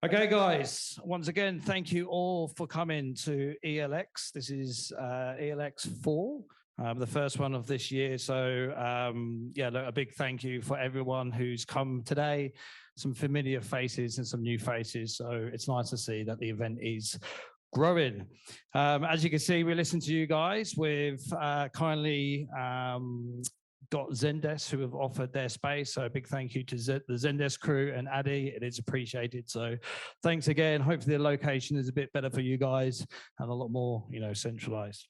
Okay, guys, once again, thank you all for coming to ELX. This is ELX 4, the first one of this year. So yeah, look, a big thank you for everyone who's come today, some familiar faces and some new faces. So it's nice to see that the event is growing. As you can see, we listen to you guys. We've kindly got Zendesk who have offered their space. So a big thank you to the Zendesk crew and Addy. It is appreciated. So thanks again. Hopefully the location is a bit better for you guys and a lot more, centralized.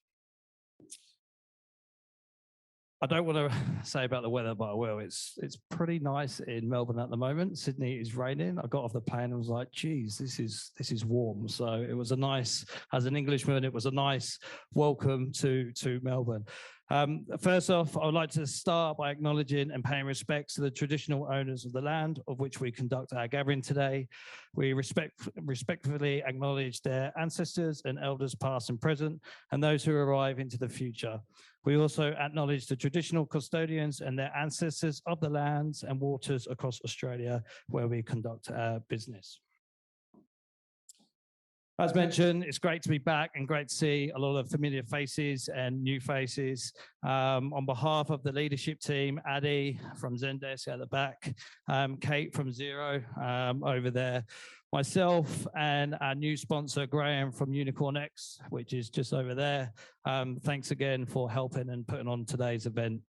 I don't want to say about the weather, but I will. It's pretty nice in Melbourne at the moment. Sydney is raining. I got off the plane and was like, geez, this is warm. So it was a nice, as an Englishman, it was a nice welcome to Melbourne. First off, I would like to start by acknowledging and paying respects to the traditional owners of the land of which we conduct our gathering today. We respectfully acknowledge their ancestors and elders past and present, and those who arrive into the future. We also acknowledge the traditional custodians and their ancestors of the lands and waters across Australia where we conduct our business. As mentioned, it's great to be back and great to see a lot of familiar faces and new faces. On behalf of the leadership team, Addy from Zendesk at the back, Kate from Xero over there, myself and our new sponsor, Graham from Unicorn X, which is just over there. Thanks again for helping and putting on today's event.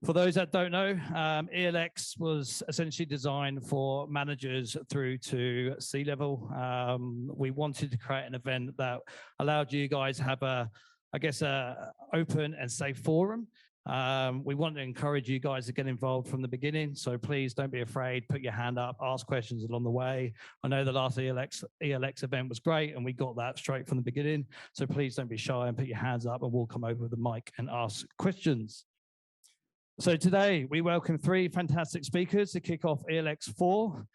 For those that don't know, ELX was essentially designed for managers through to C-level. We wanted to create an event that allowed you guys to have a open and safe forum. We want to encourage you guys to get involved from the beginning. So please don't be afraid, put your hand up, ask questions along the way. I know the last ELX event was great and we got that straight from the beginning. So please don't be shy and put your hands up and we'll come over with the mic and ask questions. So today we welcome 3 fantastic speakers to kick off ELX 4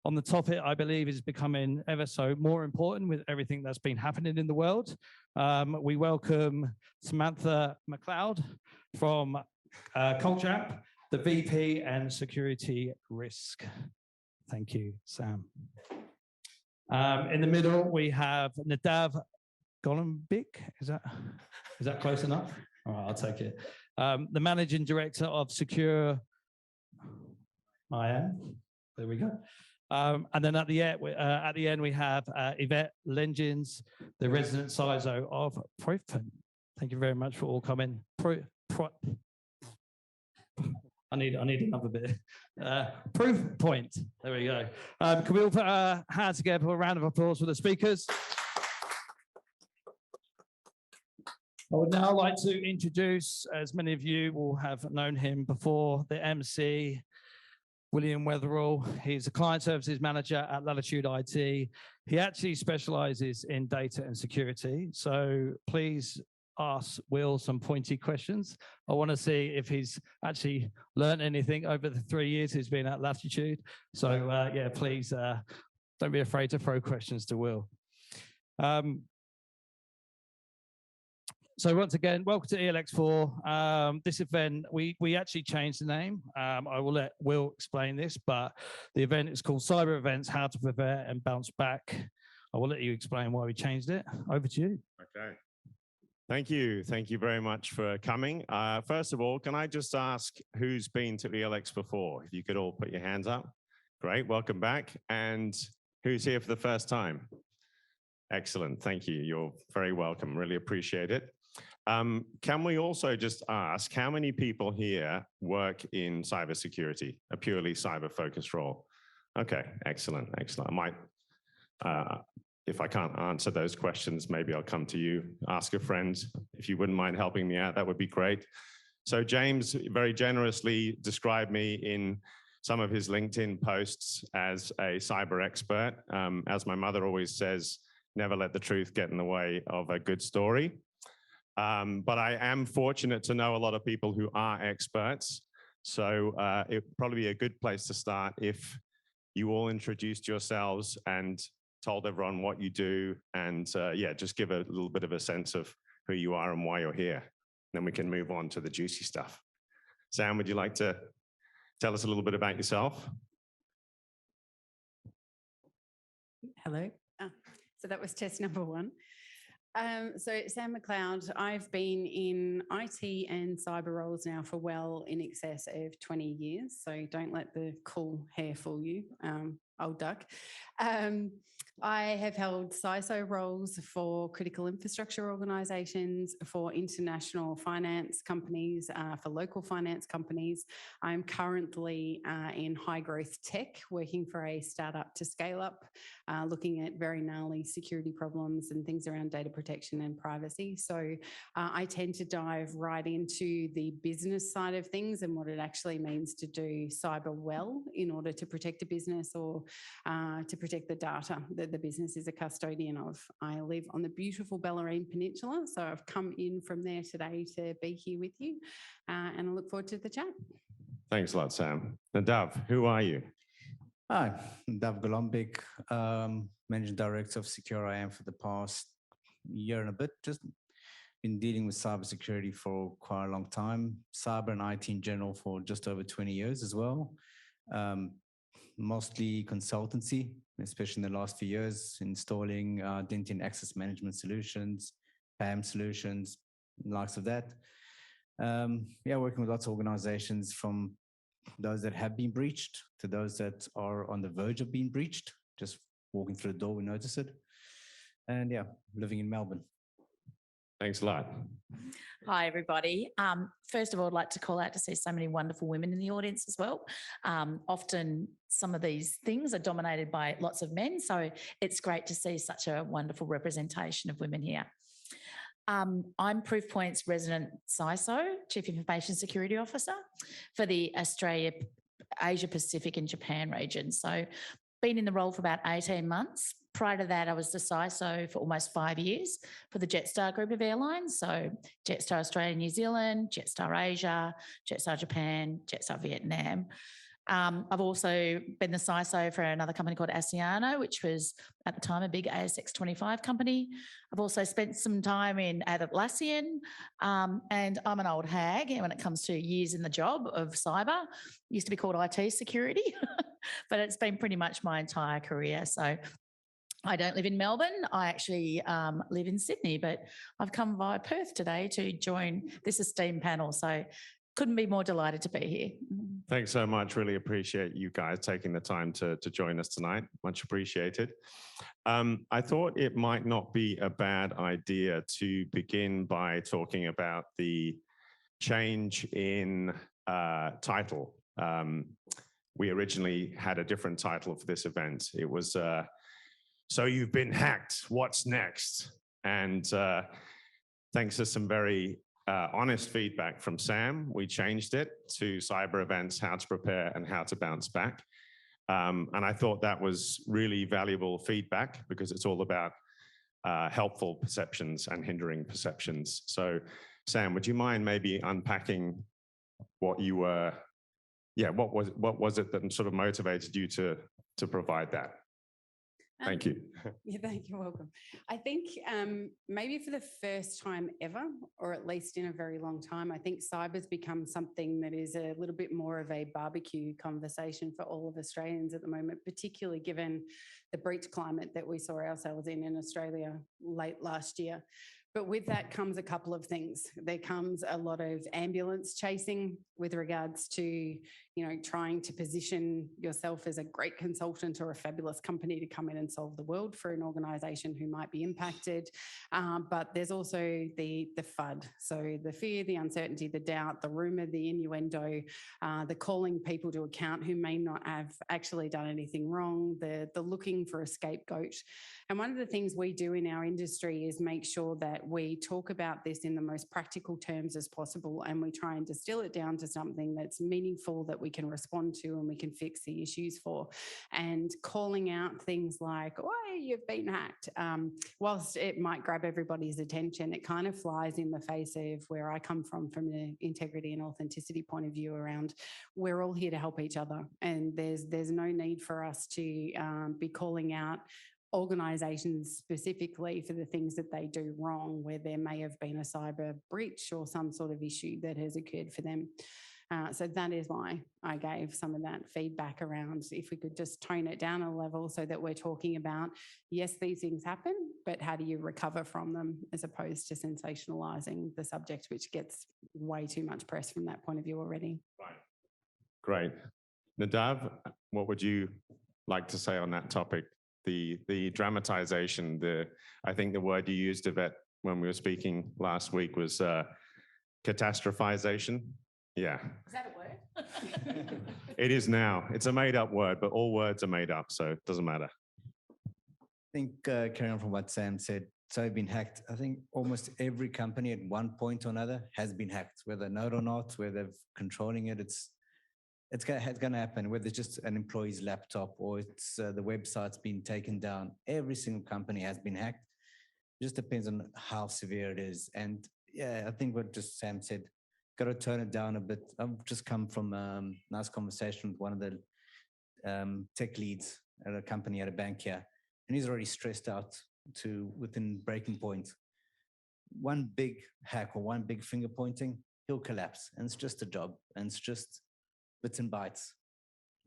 on the topic I believe is becoming ever so more important with everything that's been happening in the world. We welcome Samantha McLeod from Culture, the VP and Security Risk. Thank you, Sam. In the middle we have Nadav Golombek. Is that close enough? All right, I'll take it. The Managing Director of Secure IAM. There we go. And then at the end we have Yvette Lengins, the resident CISO of Proofpoint. Thank you very much for all coming. I need another bit. Proofpoint. There we go. Can we all put our hands together for a round of applause for the speakers? I would now like to introduce, as many of you will have known him before, the MC, William Weatherall. He's a client services manager at Latitude IT. He actually specializes in data and security. So please ask Will some pointy questions. I want to see if he's actually learned anything over the 3 years he's been at Latitude. So yeah, please don't be afraid to throw questions to Will. So once again, welcome to ELX4. This event, we actually changed the name. I will let Will explain this, but the event is called Cyber Events, How to Prepare and Bounce Back. I will let you explain why we changed it. Over to you. Okay. Thank you. Thank you very much for coming. First of all, can I just ask who's been to ELX before? If you could all put your hands up. Great, welcome back. And who's here for the first time? Excellent, thank you. You're very welcome, really appreciate it. Can we also just ask how many people here work in cybersecurity, a purely cyber-focused role? Okay, excellent, excellent. I might, if I can't answer those questions, maybe I'll come to you, ask a friend. If you wouldn't mind helping me out, that would be great. So James very generously described me in some of his LinkedIn posts as a cyber expert. As my mother always says, never let the truth get in the way of a good story. But I am fortunate to know a lot of people who are experts. So it'd probably be a good place to start if you all introduced yourselves and told everyone what you do and yeah, just give a little bit of a sense of who you are and why you're here. Then we can move on to the juicy stuff. Sam, would you like to tell us a little bit about yourself? Hello. So that was test number one. So Sam McLeod, I've been in IT and cyber roles now for well in excess of 20 years. So don't let the cool hair fool you, old duck. I have held CISO roles for critical infrastructure organisations, for international finance companies, for local finance companies. I'm currently in high growth tech, working for a startup to scale up, looking at very gnarly security problems and things around data protection and privacy. So I tend to dive right into the business side of things and what it actually means to do cyber well in order to protect a business or to protect the data that the business is a custodian of. I live on the beautiful Bellarine Peninsula, so I've come in from there today to be here with you, and I look forward to the chat. Thanks a lot, Sam. Nadav, who are you? Hi, Dav Golombik, Managing Director of Secure IAM for the past year and a bit. Just been dealing with cybersecurity for quite a long time, cyber and IT in general for just over 20 years as well. Mostly consultancy, especially in the last few years, installing identity and access management solutions, PAM solutions, likes of that. Working with lots of organizations, from those that have been breached to those that are on the verge of being breached. Just walking through the door, we notice it. And living in Melbourne. Thanks a lot. Hi, everybody. First of all, I'd like to call out to see so many wonderful women in the audience as well. Often some of these things are dominated by lots of men, so it's great to see such a wonderful representation of women here. I'm Proofpoint's resident CISO, Chief Information Security Officer, for the Australia, Asia Pacific and Japan region. So been in the role for about 18 months. Prior to that, I was the CISO for almost 5 years for the Jetstar group of airlines. So Jetstar Australia, New Zealand, Jetstar Asia, Jetstar Japan, Jetstar Vietnam. I've also been the CISO for another company called Asiano, which was at the time a big ASX 25 company. I've also spent some time at Atlassian, and I'm an old hag when it comes to years in the job of cyber. It used to be called IT security, but it's been pretty much my entire career. So I don't live in Melbourne. I actually live in Sydney, but I've come via Perth today to join this esteemed panel. So couldn't be more delighted to be here. Thanks so much. Really appreciate you guys taking the time to join us tonight. Much appreciated. I thought it might not be a bad idea to begin by talking about the change in title. We originally had a different title for this event. It was So You've Been Hacked, What's Next? And thanks to some very honest feedback from Sam, we changed it to Cyber Events, How to Prepare and How to Bounce Back. And I thought that was really valuable feedback because it's all about helpful perceptions and hindering perceptions. So Sam, would you mind maybe unpacking what you were, what was it that sort of motivated you to provide that? Thank you. Yeah, thank you. Welcome. I think maybe for the first time ever, or at least in a very long time, I think cyber's become something that is a little bit more of a barbecue conversation for all of Australians at the moment, particularly given the breach climate that we saw ourselves in Australia late last year. But with that comes a couple of things. There comes a lot of ambulance chasing with regards to, trying to position yourself as a great consultant or a fabulous company to come in and solve the world for an organisation who might be impacted. But there's also the FUD. So the fear, the uncertainty, the doubt, the rumour, the innuendo, the calling people to account who may not have actually done anything wrong, the looking for a scapegoat. And one of the things we do in our industry is make sure that we talk about this in the most practical terms as possible, and we try and distill it down to something that's meaningful that we can respond to and we can fix the issues for. And calling out things like, oh, you've been hacked, whilst it might grab everybody's attention, it kind of flies in the face of where I come from the integrity and authenticity point of view around we're all here to help each other. And there's no need for us to be calling out organisations specifically for the things that they do wrong, where there may have been a cyber breach or some sort of issue that has occurred for them. So that is why I gave some of that feedback around if we could just tone it down a level so that we're talking about, yes, these things happen, but how do you recover from them as opposed to sensationalising the subject, which gets way too much press from that point of view already. Right. Great. Nadav, what would you like to say on that topic? The dramatization, I think the word you used, Yvette, when we were speaking last week was catastrophization. Yeah. Is that a word? It is now. It's a made-up word, but all words are made up, so it doesn't matter. I think carrying on from what Sam said, so I've been hacked. I think almost every company at one point or another has been hacked, whether know it or not, whether they're controlling it. It's going to happen, whether it's just an employee's laptop or it's the website's been taken down. Every single company has been hacked. It just depends on how severe it is. And yeah, I think what just Sam said, got to tone it down a bit. I've just come from a nice conversation with one of the tech leads at a company at a bank here, and he's already stressed out to within breaking point. One big hack or one big finger pointing, he'll collapse, and it's just a job, and it's just bits and bytes.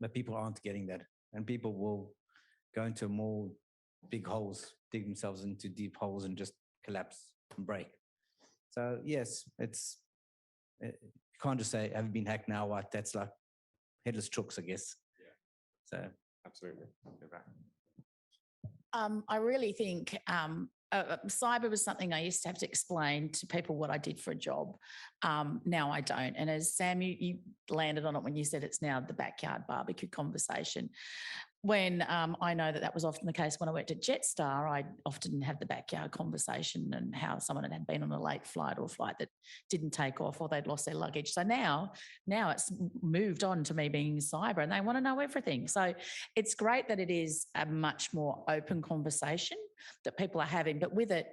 But people aren't getting that, and people will go into more big holes, dig themselves into deep holes, and just collapse and break. So yes, you can't just say, have you been hacked now? What? That's like headless chooks, I guess. Yeah. So absolutely. I really think cyber was something I used to have to explain to people what I did for a job. Now I don't. And as Sam, you landed on it when you said it's now the backyard barbecue conversation. When I know that was often the case when I worked at Jetstar, I'd often have the backyard conversation and how someone had been on a late flight or a flight that didn't take off or they'd lost their luggage. So now it's moved on to me being cyber and they want to know everything. So it's great that it is a much more open conversation that people are having, but with it,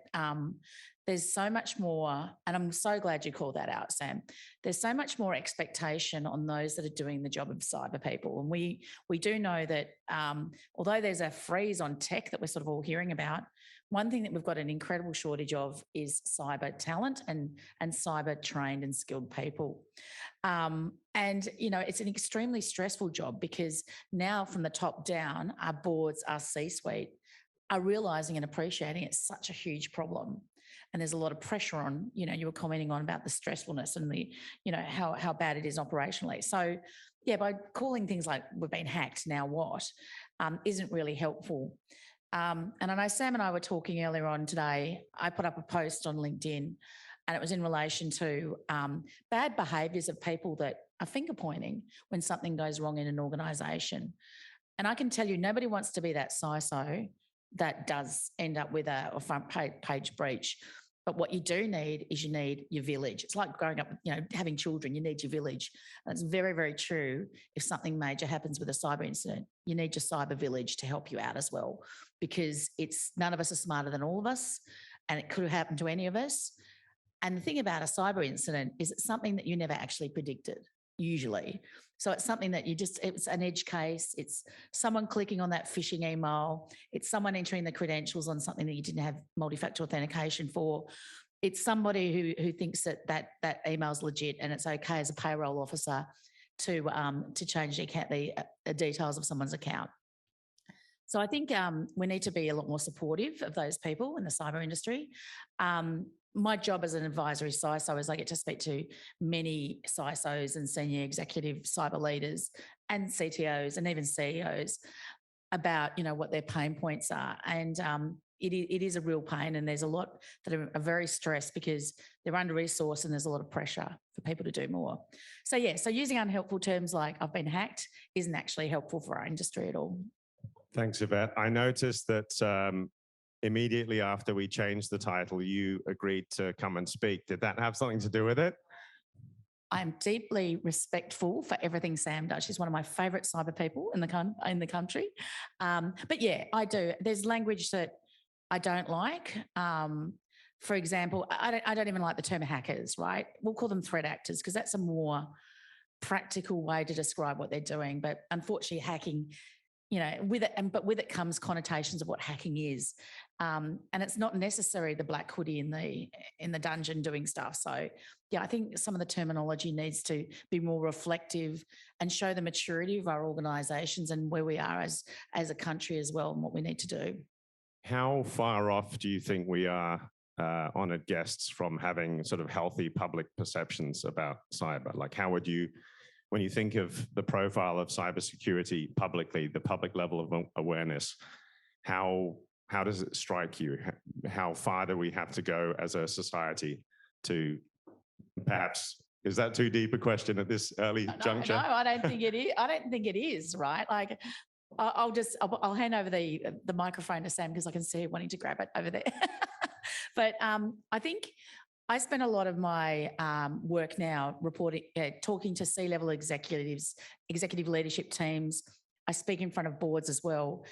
there's so much more, and I'm so glad you called that out, Sam. There's so much more expectation on those that are doing the job of cyber people. And we do know that although there's a freeze on tech that we're sort of all hearing about, one thing that we've got an incredible shortage of is cyber talent and cyber trained and skilled people. And, you know, it's an extremely stressful job because now from the top down, our boards, our C-suite are realising and appreciating it's such a huge problem. And there's a lot of pressure on, you know, you were commenting on about the stressfulness and the, you know, how bad it is operationally. So, yeah, by calling things like we've been hacked, now what, isn't really helpful. And I know Sam and I were talking earlier on today. I put up a post on LinkedIn and it was in relation to bad behaviours of people that are finger pointing when something goes wrong in an organisation. And I can tell you, nobody wants to be that CISO that does end up with a front page breach. But what you do need is you need your village. It's like growing up, you know, having children, you need your village. And it's very, very true. If something major happens with a cyber incident, you need your cyber village to help you out as well, because none of us are smarter than all of us, and it could have happened to any of us. And the thing about a cyber incident is it's something that you never actually predicted, usually. So it's something that it's an edge case. It's someone clicking on that phishing email. It's someone entering the credentials on something that you didn't have multi-factor authentication for. It's somebody who thinks that email's legit and it's okay as a payroll officer to change the details of someone's account. So I think we need to be a lot more supportive of those people in the cyber industry. My job as an advisory CISO is I get to speak to many CISOs and senior executive cyber leaders and CTOs and even CEOs about, you know, what their pain points are. And it is a real pain, and there's a lot that are very stressed because they're under-resourced and there's a lot of pressure for people to do more. So, yeah, so using unhelpful terms like I've been hacked isn't actually helpful for our industry at all. Thanks, Yvette. I noticed that immediately after we changed the title, you agreed to come and speak. Did that have something to do with it? I'm deeply respectful for everything Sam does. She's one of my favourite cyber people in the country. But yeah, I do. There's language that I don't like. For example, I don't even like the term hackers, right? We'll call them threat actors because that's a more practical way to describe what they're doing. But unfortunately, hacking you know, with it, but with it comes connotations of what hacking is, and it's not necessarily the black hoodie in the dungeon doing stuff. So, yeah, I think some of the terminology needs to be more reflective and show the maturity of our organisations and where we are as a country as well, and what we need to do. How far off do you think we are, honoured guests, from having sort of healthy public perceptions about cyber? Like, how would you, when you think of the profile of cybersecurity publicly, the public level of awareness, how does it strike you? How far do we have to go as a society to perhaps, is that too deep a question at this early juncture? No, I don't think it is. I don't think it is, right? Like, I'll hand over the microphone to Sam because I can see her wanting to grab it over there. But I think I spend a lot of my work now talking to C-level executives, executive leadership teams. I speak in front of boards as well.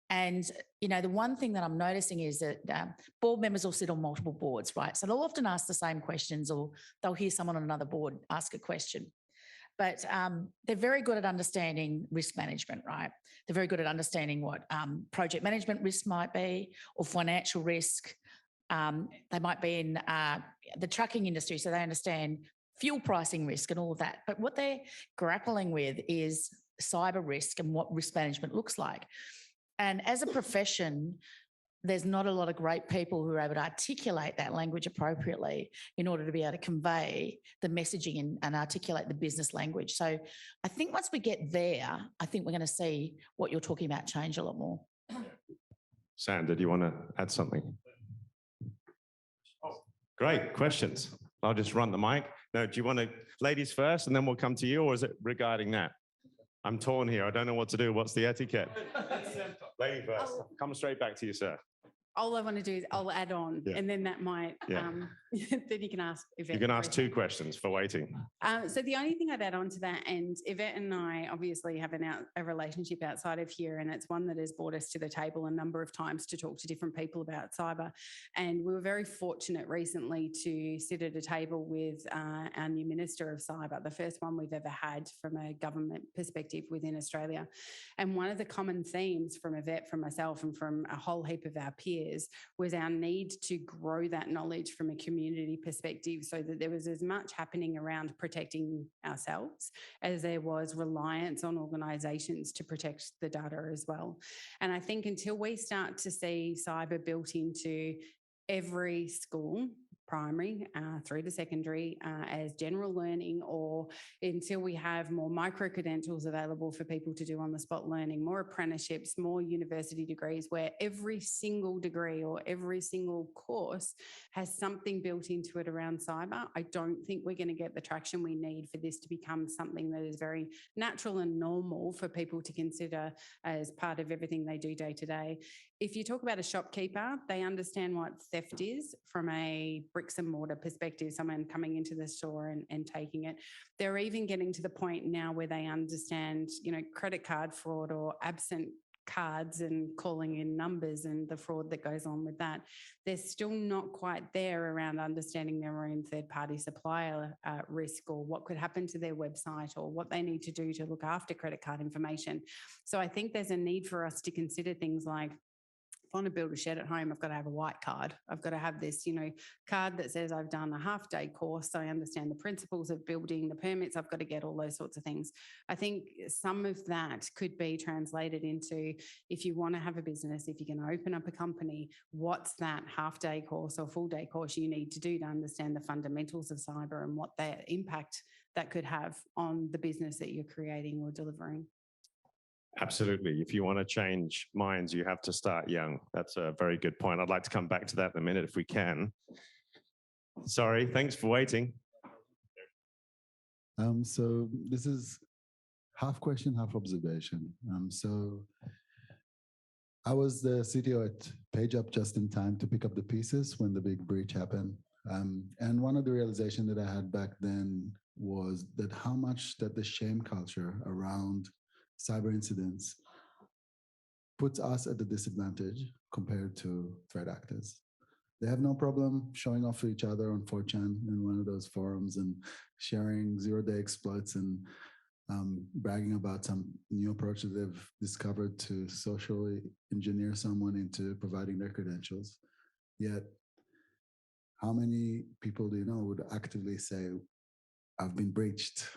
And, you know, the one thing that I'm noticing is that board members will sit on multiple boards, right? So they'll often ask the same questions, or they'll hear someone on another board ask a question. But they're very good at understanding risk management, right? They're very good at understanding what project management risk might be, or financial risk. They might be in the trucking industry, so they understand fuel pricing risk and all of that. But what they're grappling with is cyber risk and what risk management looks like. And as a profession, there's not a lot of great people who are able to articulate that language appropriately in order to be able to convey the messaging and articulate the business language. So I think once we get there, I think we're going to see what you're talking about change a lot more. Sam, did you want to add something? Oh, great questions. I'll just run the mic. No, do you want to, ladies first, and then we'll come to you, or is it regarding that? I'm torn here. I don't know what to do. What's the etiquette? Lady first. Come straight back to you, sir. All I want to do is I'll add on, and then that might, then you can ask Yvette. You can ask 2 questions for waiting. So the only thing I'd add on to that, and Yvette and I obviously have a relationship outside of here, and it's one that has brought us to the table a number of times to talk to different people about cyber. And we were very fortunate recently to sit at a table with our new Minister of Cyber, the first one we've ever had from a government perspective within Australia. And one of the common themes from Yvette, from myself, and from a whole heap of our peers was our need to grow that knowledge from a community perspective, so that there was as much happening around protecting ourselves as there was reliance on organisations to protect the data as well. And I think until we start to see cyber built into every school, primary through to secondary, as general learning, or until we have more micro-credentials available for people to do on-the-spot learning, more apprenticeships, more university degrees, where every single degree or every single course has something built into it around cyber, I don't think we're going to get the traction we need for this to become something that is very natural and normal for people to consider as part of everything they do day to day. If you talk about a shopkeeper, they understand what theft is from a bricks and mortar perspective, someone coming into the store and taking it. They're even getting to the point now where they understand, you know, credit card fraud or absent cards and calling in numbers and the fraud that goes on with that. They're still not quite there around understanding their own third-party supplier risk, or what could happen to their website, or what they need to do to look after credit card information. So I think there's a need for us to consider things like, if I want to build a shed at home, I've got to have a white card. I've got to have this, you know, card that says I've done a half-day course, so I understand the principles of building, the permits I've got to get, all those sorts of things. I think some of that could be translated into, if you want to have a business, if you're going to open up a company, what's that half-day course or full-day course you need to do to understand the fundamentals of cyber and what that impact that could have on the business that you're creating or delivering. Absolutely. If you want to change minds, you have to start young. That's a very good point. I'd like to come back to that in a minute if we can. Sorry, thanks for waiting. So this is half question, half observation. So I was the CTO at PageUp just in time to pick up the pieces when the big breach happened. And one of the realization that I had back then was that how much that the shame culture around cyber incidents puts us at a disadvantage compared to threat actors. They have no problem showing off to each other on 4chan in one of those forums and sharing zero-day exploits and bragging about some new approach that they've discovered to socially engineer someone into providing their credentials. Yet, how many people do you know would actively say, I've been breached,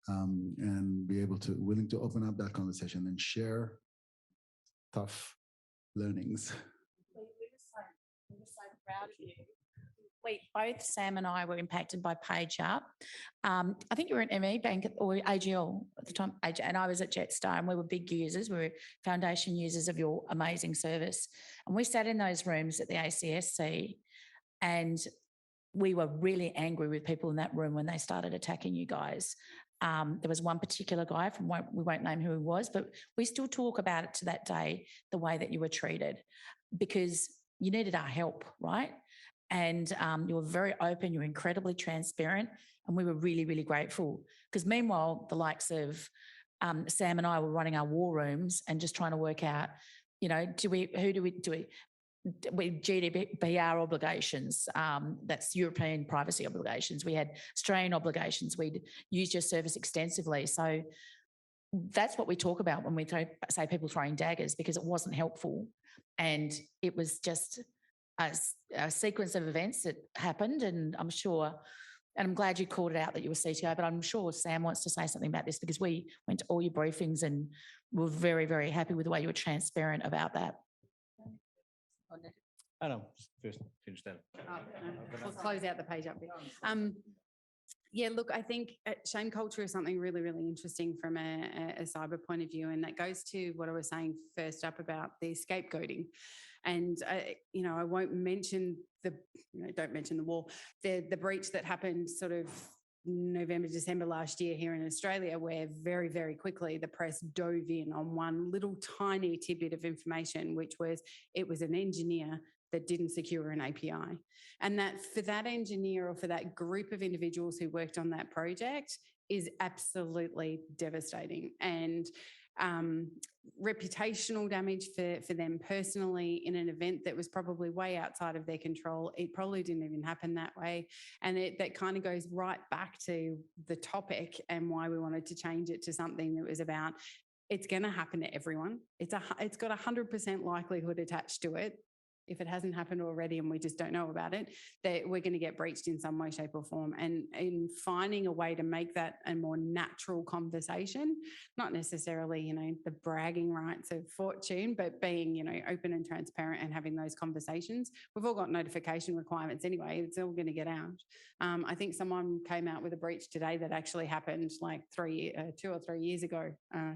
and be willing to open up that conversation and share tough learnings? We were so proud of you. Both Sam and I were impacted by PageUp. I think you were at ME Bank or AGL at the time, and I was at Jetstar, and we were big users. We were foundation users of your amazing service. And we sat in those rooms at the ACSC, and we were really angry with people in that room when they started attacking you guys. There was one particular guy we won't name who he was, but we still talk about it to that day, the way that you were treated, because you needed our help, right? And you were very open, you were incredibly transparent, and we were really, really grateful. Because meanwhile, the likes of Sam and I were running our war rooms and just trying to work out, do we GDPR obligations, that's European privacy obligations. We had Australian obligations. We'd used your service extensively. So that's what we talk about when we say people throwing daggers, because it wasn't helpful. And it was just a sequence of events that happened. And I'm sure, and I'm glad you called it out that you were CTO, but I'm sure Sam wants to say something about this, because we went to all your briefings and were very, very happy with the way you were transparent about that. I know. First, finish that. We'll close out the page up bit. Yeah, look, I think shame culture is something really, really interesting from a cyber point of view. And that goes to what I was saying first up about the scapegoating. And, I won't mention don't mention the war, the breach that happened sort of November, December last year here in Australia, where very, very quickly the press dove in on one little tiny tidbit of information, which was it was an engineer that didn't secure an API. And that for that engineer or for that group of individuals who worked on that project is absolutely devastating. And reputational damage for them personally in an event that was probably way outside of their control. It probably didn't even happen that way. And that kind of goes right back to the topic and why we wanted to change it to something that was about it's going to happen to everyone. It's got 100% likelihood attached to it. If it hasn't happened already and we just don't know about it, that we're going to get breached in some way, shape or form. And in finding a way to make that a more natural conversation, not necessarily, the bragging rights of fortune, but being, open and transparent and having those conversations. We've all got notification requirements anyway. It's all going to get out. I think someone came out with a breach today that actually happened like 2 or 3 years ago.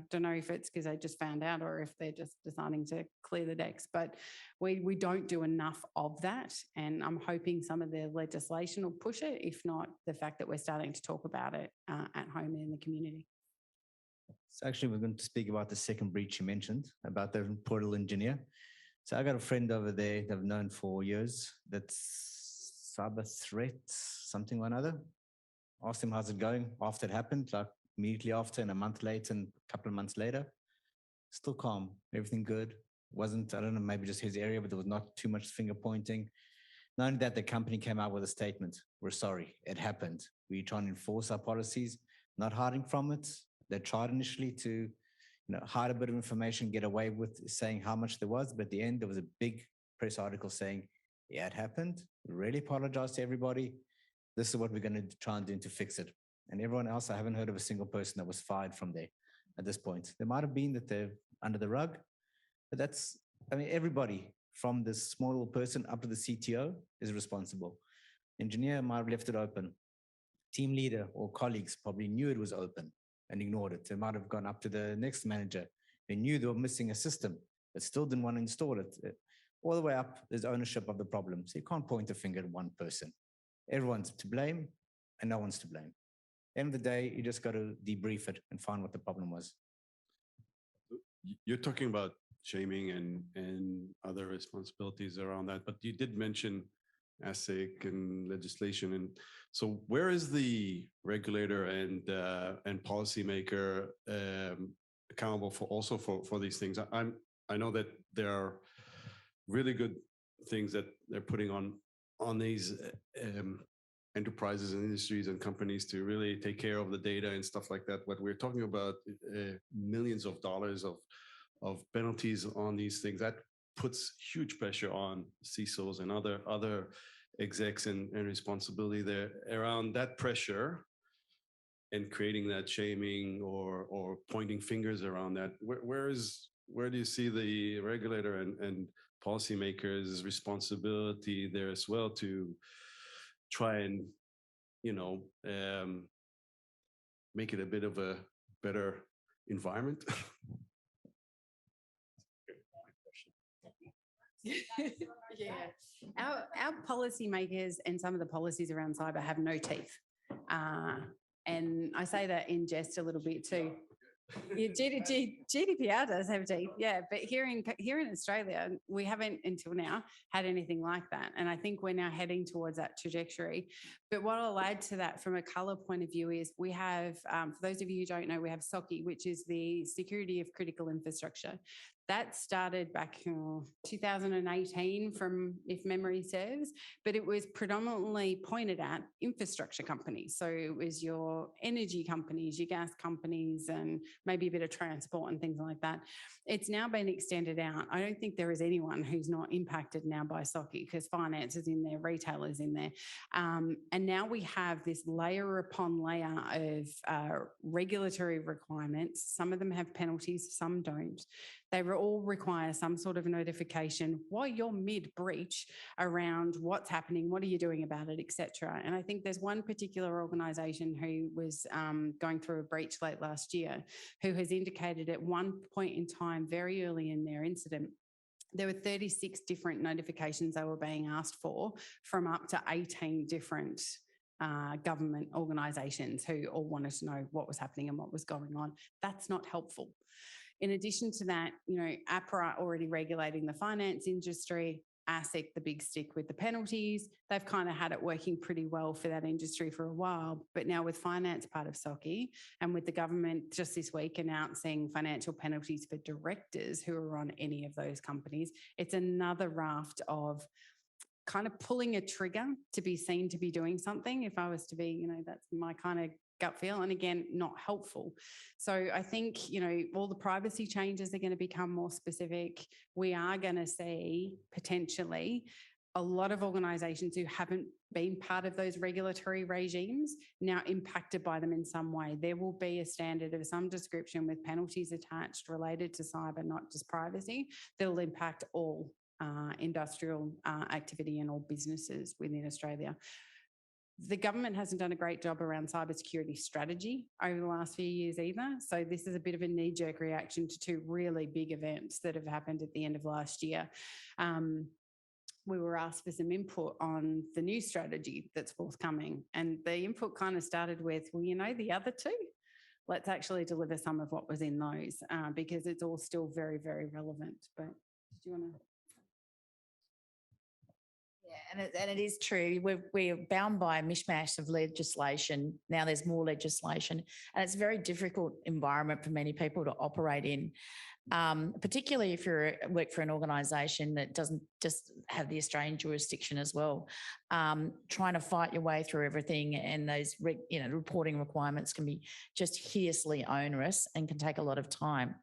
Don't know if it's because they just found out or if they're just deciding to clear the decks, but we don't do enough of that. And I'm hoping some of the legislation will push it, if not the fact that we're starting to talk about it at home and in the community. So actually, we're going to speak about the second breach you mentioned, about the portal engineer. So I got a friend over there that I've known for years that's cyber threat, something or another. Asked him, how's it going? After it happened, like immediately after and a month later and a couple of months later, still calm, everything good. Wasn't, I don't know, maybe just his area, but there was not too much finger pointing. Not only that, the company came out with a statement. We're sorry, it happened. We're trying to enforce our policies, not hiding from it. They tried initially to hide a bit of information, get away with saying how much there was, but at the end, there was a big press article saying, yeah, it happened. We really apologize to everybody. This is what we're going to try and do to fix it. And everyone else, I haven't heard of a single person that was fired from there at this point. There might have been that they're under the rug, but everybody from this small little person up to the CTO is responsible. Engineer might have left it open. Team leader or colleagues probably knew it was open and ignored it. They might have gone up to the next manager. They knew they were missing a system, but still didn't want to install it. All the way up, there's ownership of the problem. So you can't point a finger at one person. Everyone's to blame and no one's to blame. At the end of the day, you just got to debrief it and find what the problem was. You're talking about shaming and other responsibilities around that, but you did mention ASIC and legislation. And so where is the regulator and policymaker accountable for these things? I know that there are really good things that they're putting on these enterprises and industries and companies to really take care of the data and stuff like that. What we're talking about, millions of dollars of penalties on these things, that puts huge pressure on CISOs and other execs and responsibility there around that pressure and creating that shaming or pointing fingers around that. Where do you see the regulator and policymakers' responsibility there as well to try and, make it a bit of a better environment? Yeah, our policymakers and some of the policies around cyber have no teeth. And I say that in jest a little bit too. Yeah, GDPR does have teeth, yeah, but here in Australia, we haven't until now had anything like that, and I think we're now heading towards that trajectory. But what I'll add to that from a colour point of view is we have, for those of you who don't know, we have SOCI, which is the Security of Critical Infrastructure. That started back in 2018, from if memory serves, but it was predominantly pointed at infrastructure companies. So it was your energy companies, your gas companies, and maybe a bit of transport and things like that. It's now been extended out. I don't think there is anyone who's not impacted now by SOCI, because finance is in there, retailers in there. And now we have this layer upon layer of regulatory requirements. Some of them have penalties, some don't. They all require some sort of notification while you're mid-breach around what's happening, what are you doing about it, etc. And I think there's one particular organisation who was going through a breach late last year who has indicated at one point in time, very early in their incident, there were 36 different notifications they were being asked for from up to 18 different government organisations who all wanted to know what was happening and what was going on. That's not helpful. In addition to that, APRA already regulating the finance industry, ASIC, the big stick with the penalties. They've kind of had it working pretty well for that industry for a while. But now with finance part of SOCI and with the government just this week announcing financial penalties for directors who are on any of those companies, it's another raft of kind of pulling a trigger to be seen to be doing something. If I was to be, that's my kind of gut feel, and again, not helpful. So I think, all the privacy changes are going to become more specific. We are going to see potentially a lot of organisations who haven't been part of those regulatory regimes now impacted by them in some way. There will be a standard of some description with penalties attached related to cyber, not just privacy, that will impact all industrial activity and all businesses within Australia. The government hasn't done a great job around cybersecurity strategy over the last few years either. So this is a bit of a knee-jerk reaction to two really big events that have happened at the end of last year. We were asked for some input on the new strategy that's forthcoming. And the input kind of started with, well, the other two? Let's actually deliver some of what was in those because it's all still very, very relevant. But do you want to... Yeah, and it is true. We're bound by a mishmash of legislation. Now there's more legislation, and it's a very difficult environment for many people to operate in, particularly if you work for an organisation that doesn't just have the Australian jurisdiction as well. Trying to fight your way through everything, and those reporting requirements can be just hideously onerous and can take a lot of time.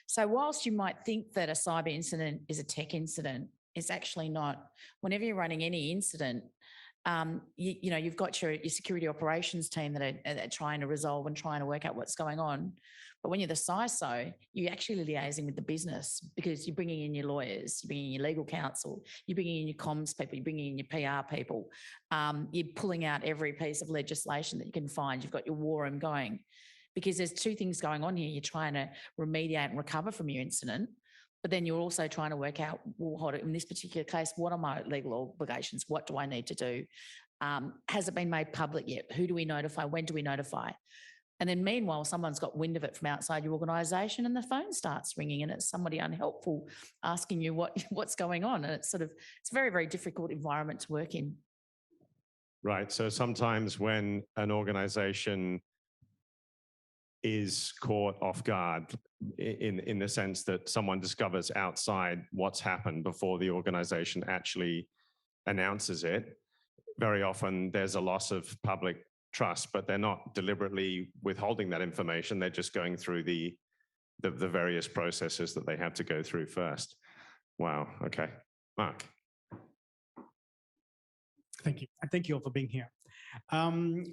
So whilst you might think that a cyber incident is a tech incident, it's actually not. Whenever you're running any incident, you've got your security operations team that are trying to resolve and trying to work out what's going on. But when you're the CISO, you're actually liaising with the business because you're bringing in your lawyers, you're bringing in your legal counsel, you're bringing in your comms people, you're bringing in your PR people. You're pulling out every piece of legislation that you can find. You've got your war room going because there's two things going on here. You're trying to remediate and recover from your incident, but then you're also trying to work out, well, in this particular case, what are my legal obligations? What do I need to do? Has it been made public yet? Who do we notify? When do we notify? And then meanwhile, someone's got wind of it from outside your organisation and the phone starts ringing and it's somebody unhelpful asking you what's going on. And it's a very, very difficult environment to work in. Right. So sometimes when an organisation is caught off guard in the sense that someone discovers outside what's happened before the organization actually announces it, very often there's a loss of public trust, but they're not deliberately withholding that information. They're just going through the various processes that they have to go through first. Wow. Okay. Mark. Thank you. And thank you all for being here. One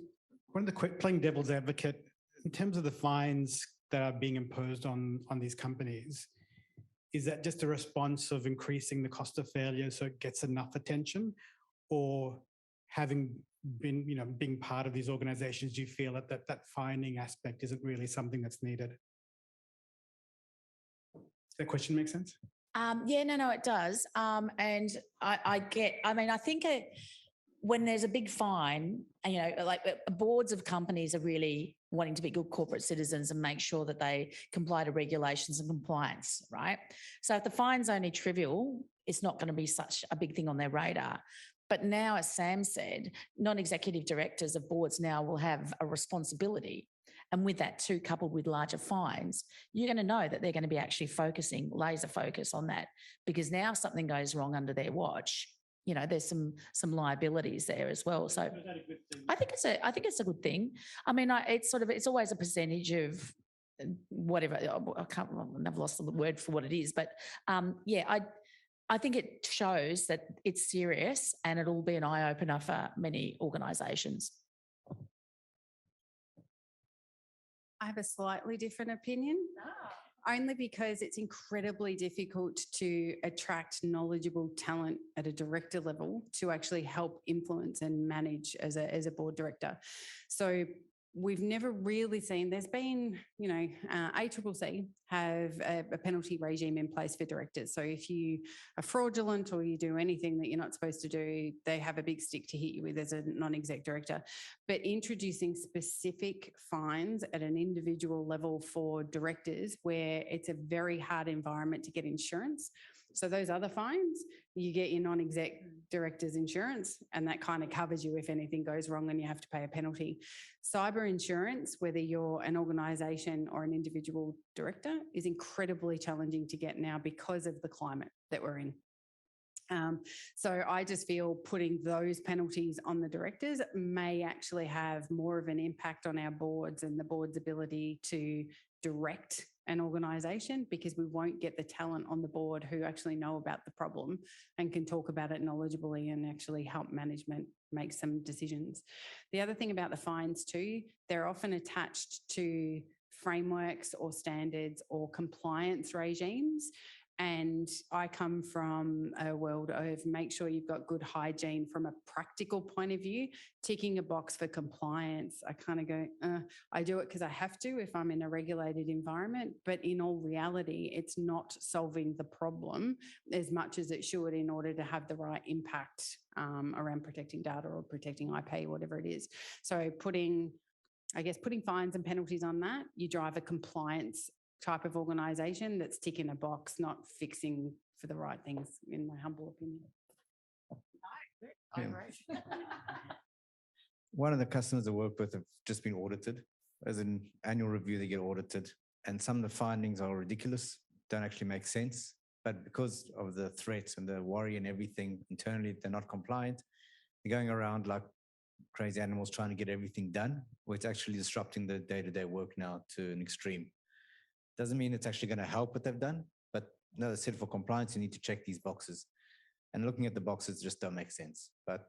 of the quick playing devil's advocate, in terms of the fines that are being imposed on these companies, is that just a response of increasing the cost of failure so it gets enough attention? Or having been, being part of these organizations, do you feel that fining aspect isn't really something that's needed? Does that question make sense? Yeah, no, it does. And I think when there's a big fine, like boards of companies are really wanting to be good corporate citizens and make sure that they comply to regulations and compliance, right? So if the fine's only trivial, it's not going to be such a big thing on their radar. But now, as Sam said, non-executive directors of boards now will have a responsibility. And with that too, coupled with larger fines, you're going to know that they're going to be actually focusing, laser focus on that, because now if something goes wrong under their watch, there's some liabilities there as well. So I think it's a good thing. I mean, it's always a percentage of whatever. I've lost the word for what it is, but I think it shows that it's serious, and it'll be an eye opener for many organisations. I have a slightly different opinion. Only because it's incredibly difficult to attract knowledgeable talent at a director level to actually help influence and manage as a board director. So we've never really seen, there's been, ACCC have a penalty regime in place for directors. So if you are fraudulent or you do anything that you're not supposed to do, they have a big stick to hit you with as a non-exec director. But introducing specific fines at an individual level for directors, where it's a very hard environment to get insurance. So those other fines, you get your non-exec director's insurance, and that kind of covers you if anything goes wrong and you have to pay a penalty. Cyber insurance, whether you're an organisation or an individual director, is incredibly challenging to get now because of the climate that we're in. So I just feel putting those penalties on the directors may actually have more of an impact on our boards and the board's ability to direct an organisation, because we won't get the talent on the board who actually know about the problem and can talk about it knowledgeably and actually help management make some decisions. The other thing about the fines too, they're often attached to frameworks or standards or compliance regimes. And I come from a world of make sure you've got good hygiene from a practical point of view. Ticking a box for compliance, I kind of go, I do it because I have to if I'm in a regulated environment. But in all reality, it's not solving the problem as much as it should in order to have the right impact around protecting data or protecting IP, whatever it is. So putting fines and penalties on that, you drive a compliance type of organisation that's ticking a box, not fixing for the right things, in my humble opinion. I agree. One of the customers I work with have just been audited. As an annual review, they get audited, and some of the findings are ridiculous, don't actually make sense. But because of the threats and the worry and everything internally, they're not compliant. They're going around like crazy animals trying to get everything done, where it's actually disrupting the day-to-day work now to an extreme. Doesn't mean it's actually going to help what they've done, but no, they said for compliance, you need to check these boxes. And looking at the boxes just don't make sense, but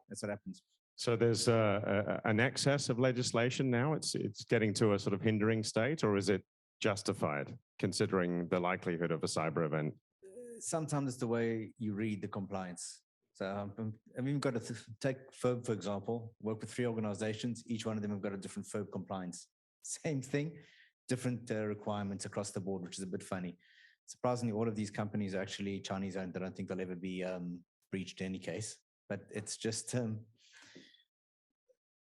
that's what happens. So there's an excess of legislation now. It's getting to a sort of hindering state, or is it justified considering the likelihood of a cyber event? Sometimes it's the way you read the compliance. So I've even got to take FOB, for example, work with 3 organizations. Each one of them have got a different FOB compliance. Same thing, different requirements across the board, which is a bit funny. Surprisingly, all of these companies are actually Chinese owned. I don't think they'll ever be breached in any case, but it's just,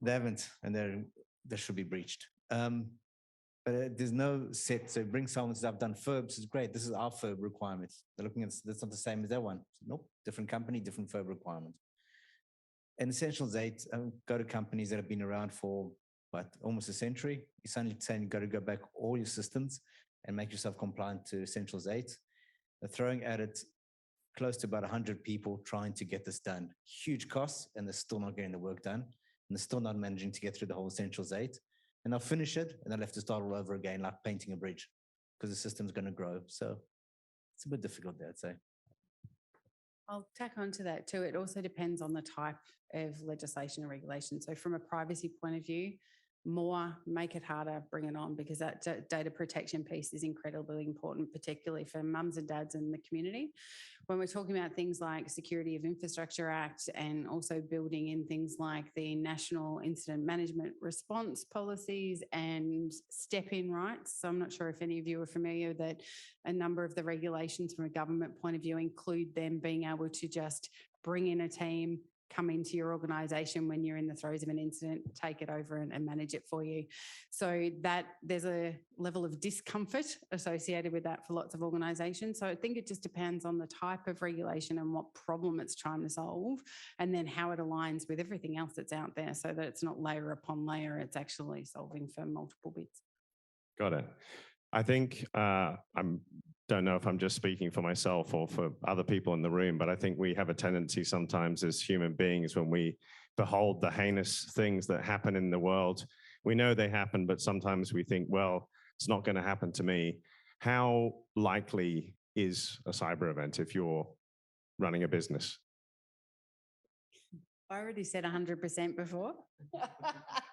they haven't, and they should be breached. But there's no set, so bring someone says, I've done FOBs, it's great, this is our FOB requirements. They're looking at, that's not the same as that one. Nope, different company, different FOB requirement. And Essentials 8, go to companies that have been around for, almost a century. You're suddenly saying you've got to go back all your systems and make yourself compliant to Essentials 8. They're throwing at it close to about 100 people trying to get this done. Huge costs, and they're still not getting the work done, and they're still not managing to get through the whole Essentials 8. And they'll finish it, and they'll have to start all over again, like painting a bridge, because the system's going to grow. So it's a bit difficult there, I'd say. I'll tack on to that too. It also depends on the type of legislation and regulation. So from a privacy point of view, more, make it harder, bring it on, because that data protection piece is incredibly important, particularly for mums and dads in the community. When we're talking about things like Security of Infrastructure Act and also building in things like the National Incident Management Response policies and step-in rights. So I'm not sure if any of you are familiar that a number of the regulations from a government point of view include them being able to just bring in a team, come into your organisation when you're in the throes of an incident, take it over and manage it for you. So that there's a level of discomfort associated with that for lots of organisations. So I think it just depends on the type of regulation and what problem it's trying to solve, and then how it aligns with everything else that's out there, so that it's not layer upon layer, it's actually solving for multiple bits. Got it. I think don't know if I'm just speaking for myself or for other people in the room, but I think we have a tendency sometimes as human beings, when we behold the heinous things that happen in the world, we know they happen, but sometimes we think, well, it's not going to happen to me. How likely is a cyber event if you're running a business? I already said 100% before,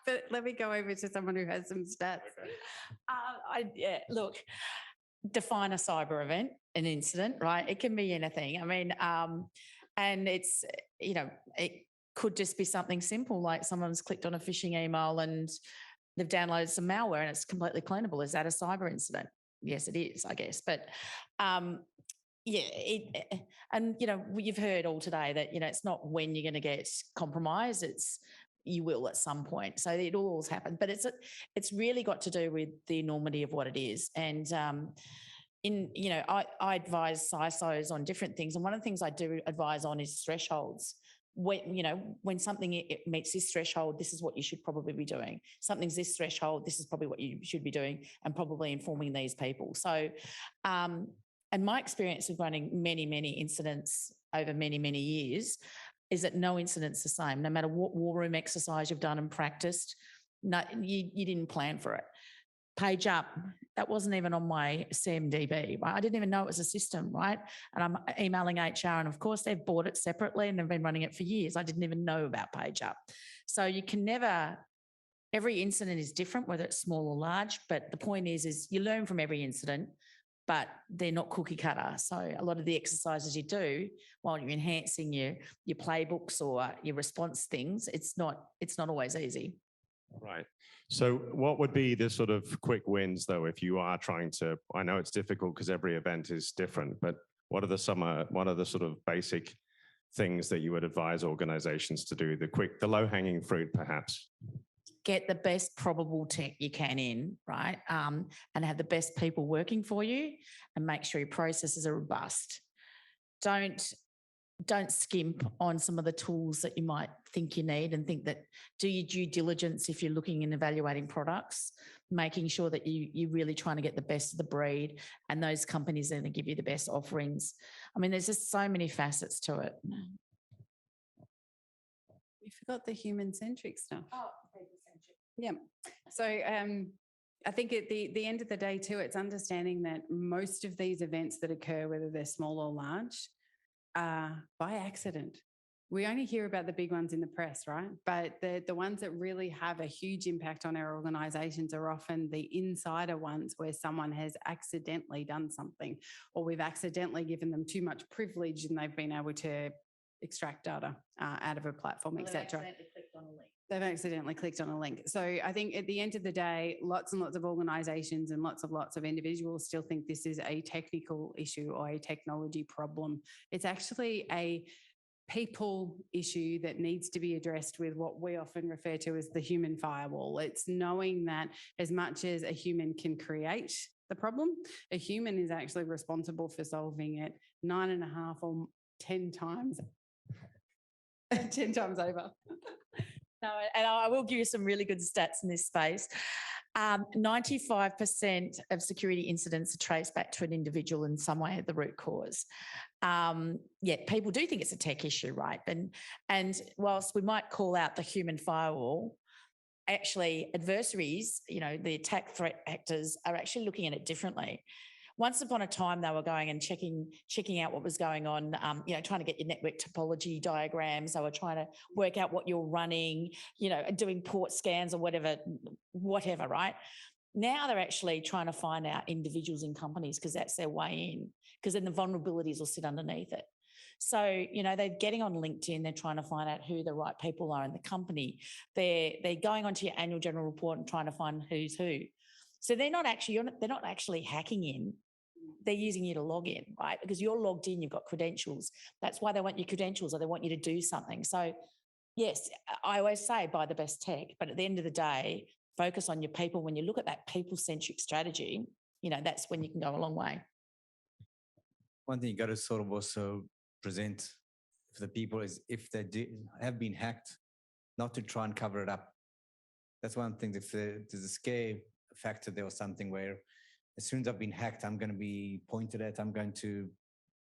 but let me go over to someone who has some stats. Yeah, look, define a cyber event, an incident, right? It can be anything. I mean, and it's, you know, it could just be something simple, like someone's clicked on a phishing email and they've downloaded some malware and it's completely cleanable. Is that a cyber incident? Yes, it is, I guess. But yeah, and you know, you've heard all today that, you know, it's not when you're going to get compromised, it's you will at some point. So it all always happen, but it's really got to do with the enormity of what it is. And you know, I advise CISOs on different things, and one of the things I do advise on is thresholds. When, you know, when something it meets this threshold, this is what you should probably be doing. Something's this threshold, this is probably what you should be doing, and probably informing these people. So and my experience of running many, many incidents over many, many years is that no incident's the same. No matter what war room exercise you've done and practiced, no, you didn't plan for it. Page up, that wasn't even on my CMDB, right? I didn't even know it was a system, right? And I'm emailing HR, and of course they've bought it separately and they've been running it for years. I didn't even know about Page Up. So you can never, every incident is different, whether it's small or large, but the point is you learn from every incident, but they're not cookie cutter. So a lot of the exercises you do while you're enhancing your playbooks or your response things, it's not always easy. Right. So what would be the sort of quick wins though, if you are trying to, I know it's difficult because every event is different, but what are the sort of basic things that you would advise organizations to do? The low hanging fruit, perhaps? Get the best probable tech you can in, right? And have the best people working for you, and make sure your processes are robust. Don't skimp on some of the tools that you might think you need, and think that do your due diligence if you're looking and evaluating products, making sure that you're really trying to get the best of the breed, and those companies are going to give you the best offerings. I mean, there's just so many facets to it. You forgot the human-centric stuff. Oh, people-centric. Yeah. So I think at the end of the day too, it's understanding that most of these events that occur, whether they're small or large, are by accident. We only hear about the big ones in the press, right? But the ones that really have a huge impact on our organisations are often the insider ones, where someone has accidentally done something, or we've accidentally given them too much privilege and they've been able to extract data out of a platform, etc. They've accidentally clicked on a link. So I think at the end of the day, lots and lots of organisations and lots of individuals still think this is a technical issue or a technology problem. It's actually a people issue that needs to be addressed with what we often refer to as the human firewall. It's knowing that as much as a human can create the problem, a human is actually responsible for solving it 9.5 or 10 times 10 times over. No, and I will give you some really good stats in this space. 95% of security incidents are traced back to an individual in some way at the root cause. Yeah, people do think it's a tech issue, right? And whilst we might call out the human firewall, actually adversaries, the attack threat actors are actually looking at it differently. Once upon a time, they were going and checking out what was going on, trying to get your network topology diagrams. They were trying to work out what you're running, doing port scans or whatever, right? Now they're actually trying to find out individuals in companies because that's their way in, because then the vulnerabilities will sit underneath it. So, they're getting on LinkedIn, they're trying to find out who the right people are in the company. They're going onto your annual general report and trying to find who's who. So they're not actually hacking in. They're using you to log in, right? Because you're logged in, you've got credentials. That's why they want your credentials, or they want you to do something. So yes, I always say buy the best tech, but at the end of the day, focus on your people. When you look at that people-centric strategy, that's when you can go a long way. One thing you got to sort of also present for the people is if they have been hacked, not to try and cover it up. That's one thing. If there's a scare factor there or something where as soon as I've been hacked, I'm going to be pointed at, I'm going to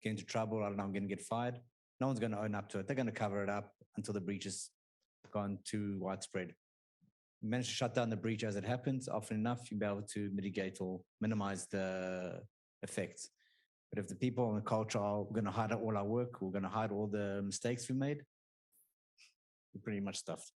get into trouble, I don't know, I'm going to get fired. No one's going to own up to it. They're going to cover it up until the breach has gone too widespread. You manage to shut down the breach as it happens, often enough, you'll be able to mitigate or minimize the effects. But if the people in the culture are going to hide all our work, we're going to hide all the mistakes we made, we're pretty much stuffed.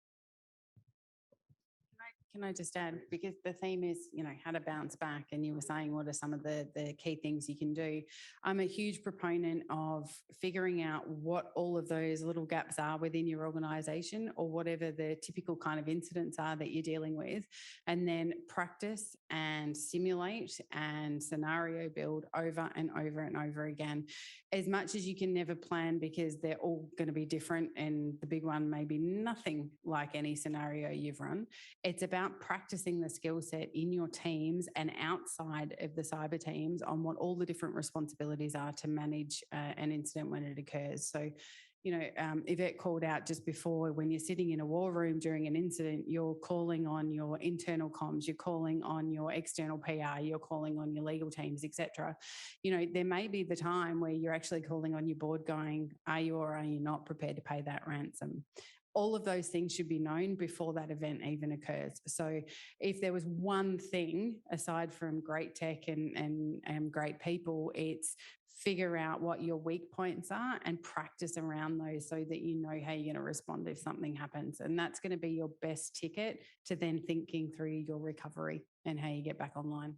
Can I just add, because the theme is, how to bounce back, and you were saying what are some of the key things you can do. I'm a huge proponent of figuring out what all of those little gaps are within your organisation, or whatever the typical kind of incidents are that you're dealing with, and then practice and simulate and scenario build over and over and over again. As much as you can never plan, because they're all going to be different, and the big one may be nothing like any scenario you've run. It's about practicing the skill set in your teams and outside of the cyber teams on what all the different responsibilities are to manage an incident when it occurs. So, Yvette called out just before, when you're sitting in a war room during an incident, you're calling on your internal comms, you're calling on your external PR, you're calling on your legal teams, etc. There may be the time where you're actually calling on your board going, are you or are you not prepared to pay that ransom? All of those things should be known before that event even occurs. So if there was one thing, aside from great tech and great people, it's figure out what your weak points are and practice around those so that you know how you're going to respond if something happens. And that's going to be your best ticket to then thinking through your recovery and how you get back online.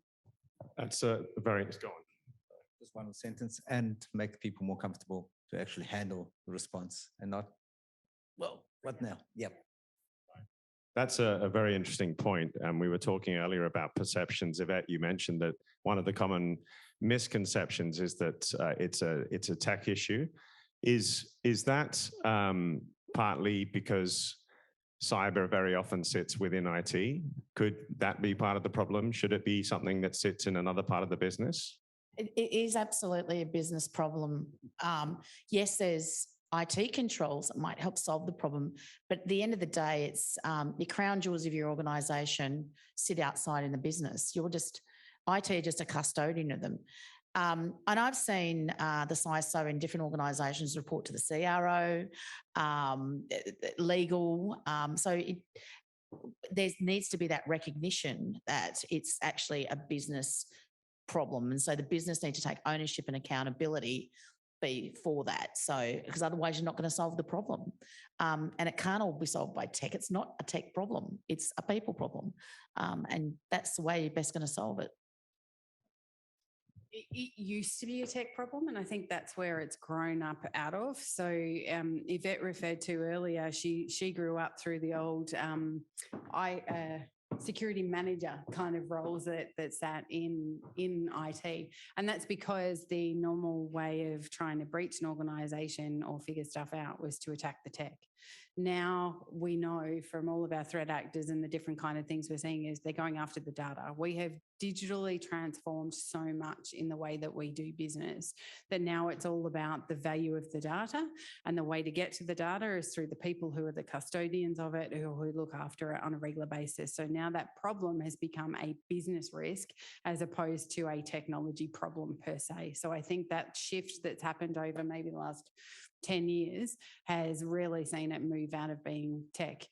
That's a very nice going. Just one sentence, and make people more comfortable to actually handle the response and not, well, what now? Yep. That's a very interesting point. We were talking earlier about perceptions. Yvette, you mentioned that one of the common misconceptions is that it's a tech issue. Is that partly because cyber very often sits within IT? Could that be part of the problem? Should it be something that sits in another part of the business? It is absolutely a business problem. Yes, there's IT controls that might help solve the problem, but at the end of the day, it's the crown jewels of your organisation sit outside in the business. IT just a custodian of them. And I've seen the CISO in different organisations report to the CRO, legal. There needs to be that recognition that it's actually a business problem, and so the business need to take ownership and accountability for that. So, because otherwise you're not going to solve the problem. And it can't all be solved by tech. It's not a tech problem. It's a people problem. And that's the way you're best going to solve it. It used to be a tech problem, and I think that's where it's grown up out of. So Yvette referred to earlier, she grew up through the old security manager kind of roles that sat in IT. And that's because the normal way of trying to breach an organisation or figure stuff out was to attack the tech. Now we know from all of our threat actors and the different kind of things we're seeing is they're going after the data. We have digitally transformed so much in the way that we do business that now it's all about the value of the data, and the way to get to the data is through the people who are the custodians of it, who look after it on a regular basis. So now that problem has become a business risk as opposed to a technology problem per se. So I think that shift that's happened over maybe the last 10 years has really seen it move out of being tech.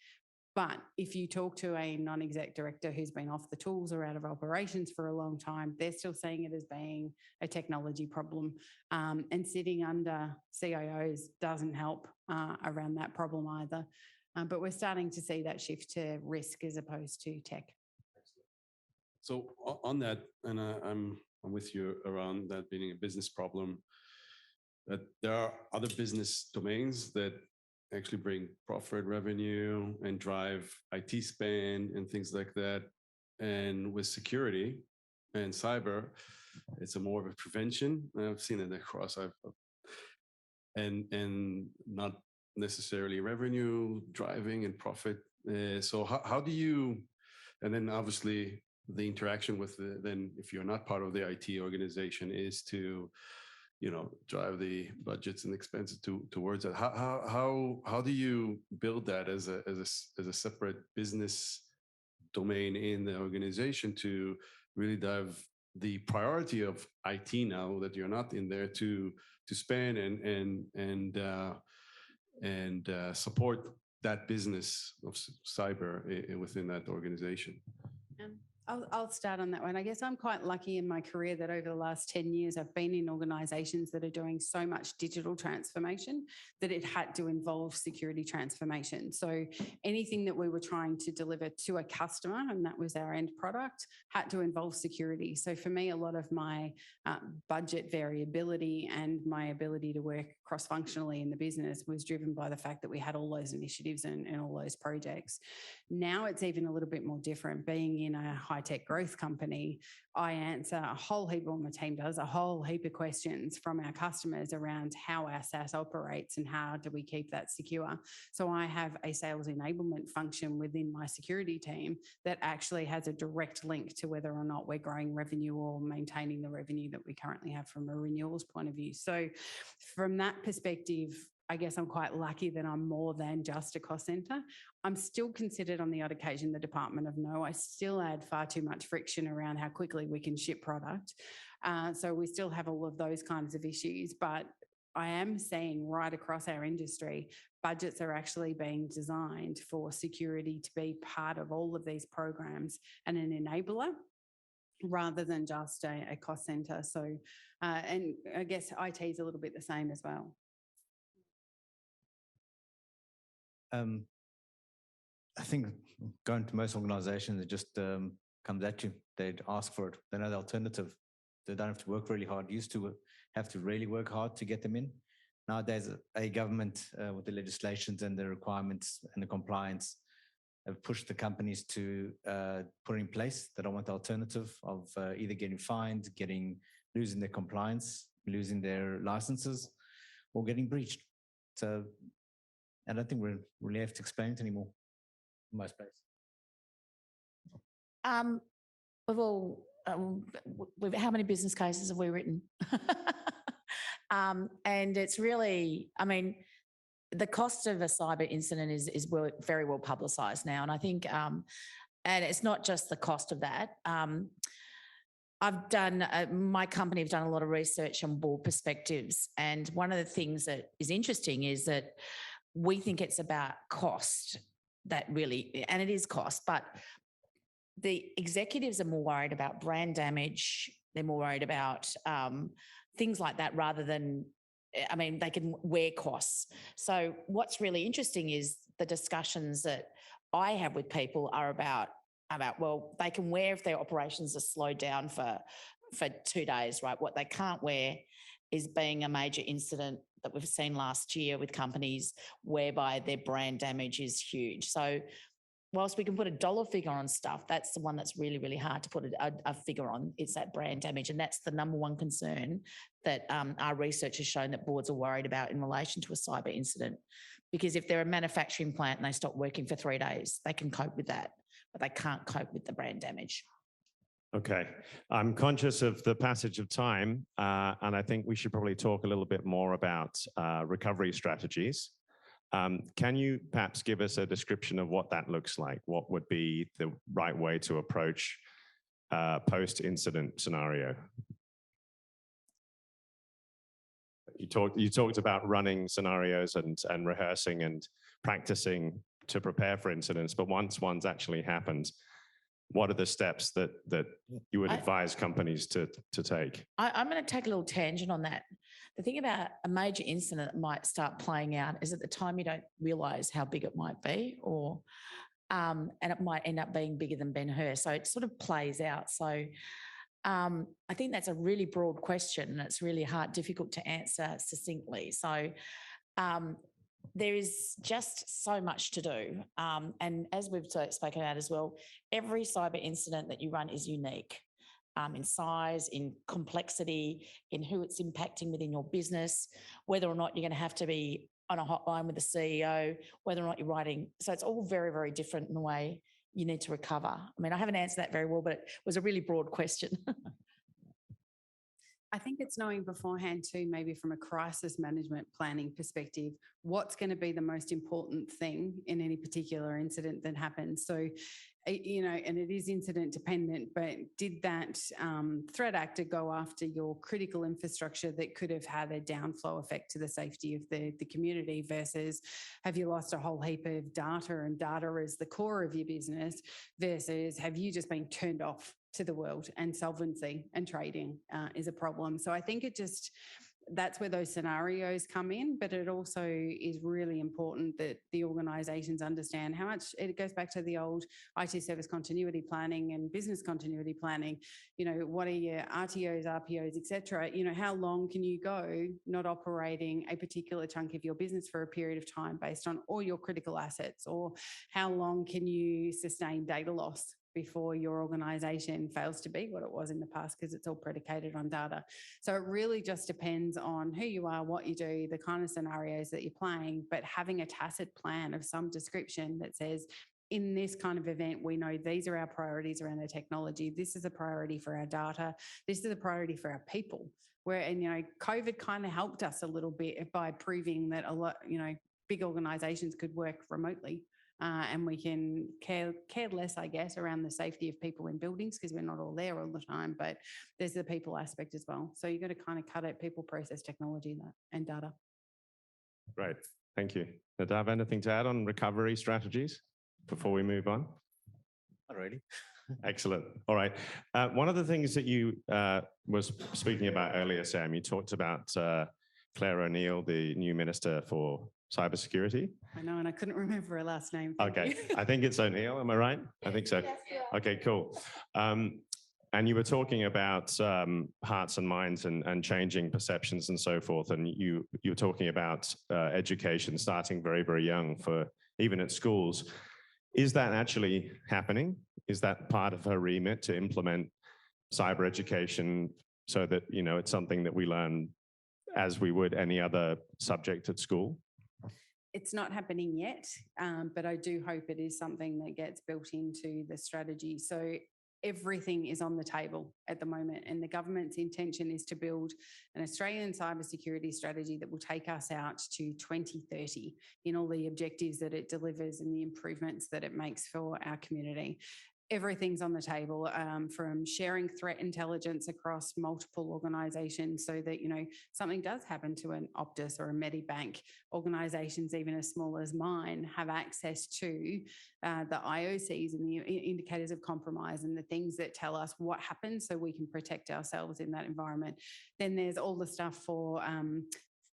But if you talk to a non-exec director who's been off the tools or out of operations for a long time, they're still seeing it as being a technology problem. And sitting under CIOs doesn't help around that problem either. But we're starting to see that shift to risk as opposed to tech. So on that, and I'm with you around that being a business problem, that there are other business domains that actually bring profit, revenue, and drive IT spend and things like that. And with security and cyber, it's a more of a prevention. I've seen it across, and not necessarily revenue driving and profit. So how do you, and then obviously the interaction with then if you're not part of the IT organization is to, drive the budgets and expenses towards that. How do you build that as a separate business domain in the organization to really dive the priority of IT now that you're not in there to spend and support that business of cyber within that organization? I'll start on that one. I guess I'm quite lucky in my career that over the last 10 years, I've been in organisations that are doing so much digital transformation that it had to involve security transformation. So anything that we were trying to deliver to a customer, and that was our end product, had to involve security. So for me, a lot of my budget variability and my ability to work cross-functionally in the business was driven by the fact that we had all those initiatives and all those projects. Now it's even a little bit more different. Being in a high-tech growth company, I answer a whole heap, or my team does, a whole heap of questions from our customers around how our SaaS operates and how do we keep that secure. So I have a sales enablement function within my security team that actually has a direct link to whether or not we're growing revenue or maintaining the revenue that we currently have from a renewals point of view. So from that perspective, I guess I'm quite lucky that I'm more than just a cost center. I'm still considered on the odd occasion the Department of No. I still add far too much friction around how quickly we can ship product. So we still have all of those kinds of issues, but I am seeing right across our industry, budgets are actually being designed for security to be part of all of these programs and an enabler rather than just a cost center. So, and I guess IT is a little bit the same as well. I think going to most organizations, it just comes at you. They'd ask for it. They know the alternative. They don't have to work really hard. Used to have to really work hard to get them in. Nowadays, a government with the legislations and the requirements and the compliance have pushed the companies to put in place. They don't want the alternative of either getting fined, losing their compliance, losing their licenses, or getting breached. So I don't think we really have to explain it anymore in most places. How many business cases have we written? And it's really, I mean, the cost of a cyber incident is very well publicised now. And I think, and it's not just the cost of that. My company have done a lot of research on board perspectives. And one of the things that is interesting is that we think it's about cost that really, and it is cost, but the executives are more worried about brand damage. They're more worried about things like that rather than, I mean, they can wear costs. So what's really interesting is the discussions that I have with people are about, well, they can wear if their operations are slowed down for 2 days, right? What they can't wear is being a major incident that we've seen last year with companies whereby their brand damage is huge. So whilst we can put a dollar figure on stuff, that's the one that's really, really hard to put a figure on. It's that brand damage. And that's the number one concern that our research has shown that boards are worried about in relation to a cyber incident. Because if they're a manufacturing plant and they stop working for 3 days, they can cope with that, but they can't cope with the brand damage. Okay, I'm conscious of the passage of time, and I think we should probably talk a little bit more about recovery strategies. Can you perhaps give us a description of what that looks like? What would be the right way to approach post-incident scenario? You talked about running scenarios and rehearsing and practicing to prepare for incidents, but once one's actually happened, what are the steps that you would advise companies to take? I'm going to take a little tangent on that. The thing about a major incident that might start playing out is at the time you don't realise how big it might be, or and it might end up being bigger than Ben-Hur. So it sort of plays out. So I think that's a really broad question, and it's really difficult to answer succinctly. So there is just so much to do. And as we've spoken about as well, every cyber incident that you run is unique in size, in complexity, in who it's impacting within your business, whether or not you're going to have to be on a hotline with the CEO, whether or not you're writing. So it's all very, very different in the way you need to recover. I mean, I haven't answered that very well, but it was a really broad question. I think it's knowing beforehand too, maybe from a crisis management planning perspective, what's going to be the most important thing in any particular incident that happens. So, you know, and it is incident dependent, but did that threat actor go after your critical infrastructure that could have had a downflow effect to the safety of the community, versus have you lost a whole heap of data, and data is the core of your business, versus have you just been turned off to the world, and solvency and trading is a problem. So I think that's where those scenarios come in, but it also is really important that the organisations understand how much it goes back to the old IT service continuity planning and business continuity planning. You know, what are your RTOs, RPOs, etc. You know, how long can you go not operating a particular chunk of your business for a period of time based on all your critical assets, or how long can you sustain data loss before your organisation fails to be what it was in the past, because it's all predicated on data. So it really just depends on who you are, what you do, the kind of scenarios that you're playing, but having a tacit plan of some description that says, in this kind of event, we know these are our priorities around the technology. This is a priority for our data. This is a priority for our people. And, you know, COVID kind of helped us a little bit by proving that a lot, you know, big organisations could work remotely. And we can care less, I guess, around the safety of people in buildings, because we're not all there all the time, but there's the people aspect as well. So you've got to kind of cut out people, process, technology, and data. Great, thank you. Nadav, anything to add on recovery strategies before we move on? Not really. Excellent. All right. One of the things that you was speaking about earlier, Sam, you talked about Claire O'Neill, the new Minister for Cybersecurity. I know, and I couldn't remember her last name. Okay, I think it's O'Neill, am I right? I think so. Yes, yeah. Okay, cool. And you were talking about hearts and minds and changing perceptions and so forth, and you were talking about education starting very, very young, for even at schools. Is that actually happening? Is that part of her remit to implement cyber education so that, you know, it's something that we learn as we would any other subject at school? It's not happening yet, but I do hope it is something that gets built into the strategy. So everything is on the table at the moment, and the government's intention is to build an Australian cybersecurity strategy that will take us out to 2030 in all the objectives that it delivers and the improvements that it makes for our community. Everything's on the table, from sharing threat intelligence across multiple organisations, so that, you know, something does happen to an Optus or a Medibank, organisations even as small as mine have access to the IOCs and the indicators of compromise and the things that tell us what happens so we can protect ourselves in that environment. Then there's all the stuff for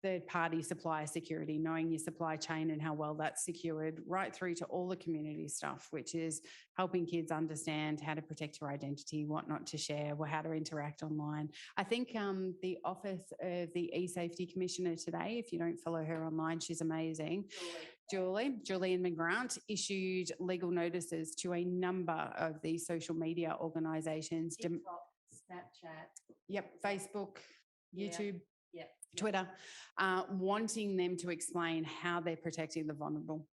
third-party supplier security, knowing your supply chain and how well that's secured, right through to all the community stuff, which is helping kids understand how to protect your identity, what not to share, how to interact online. I think the Office of the E-Safety Commissioner today, if you don't follow her online, she's amazing. Julian McGrant, issued legal notices to a number of these social media organisations. Snapchat. Yep, Facebook, YouTube, Yep. Twitter, wanting them to explain how they're protecting the vulnerable.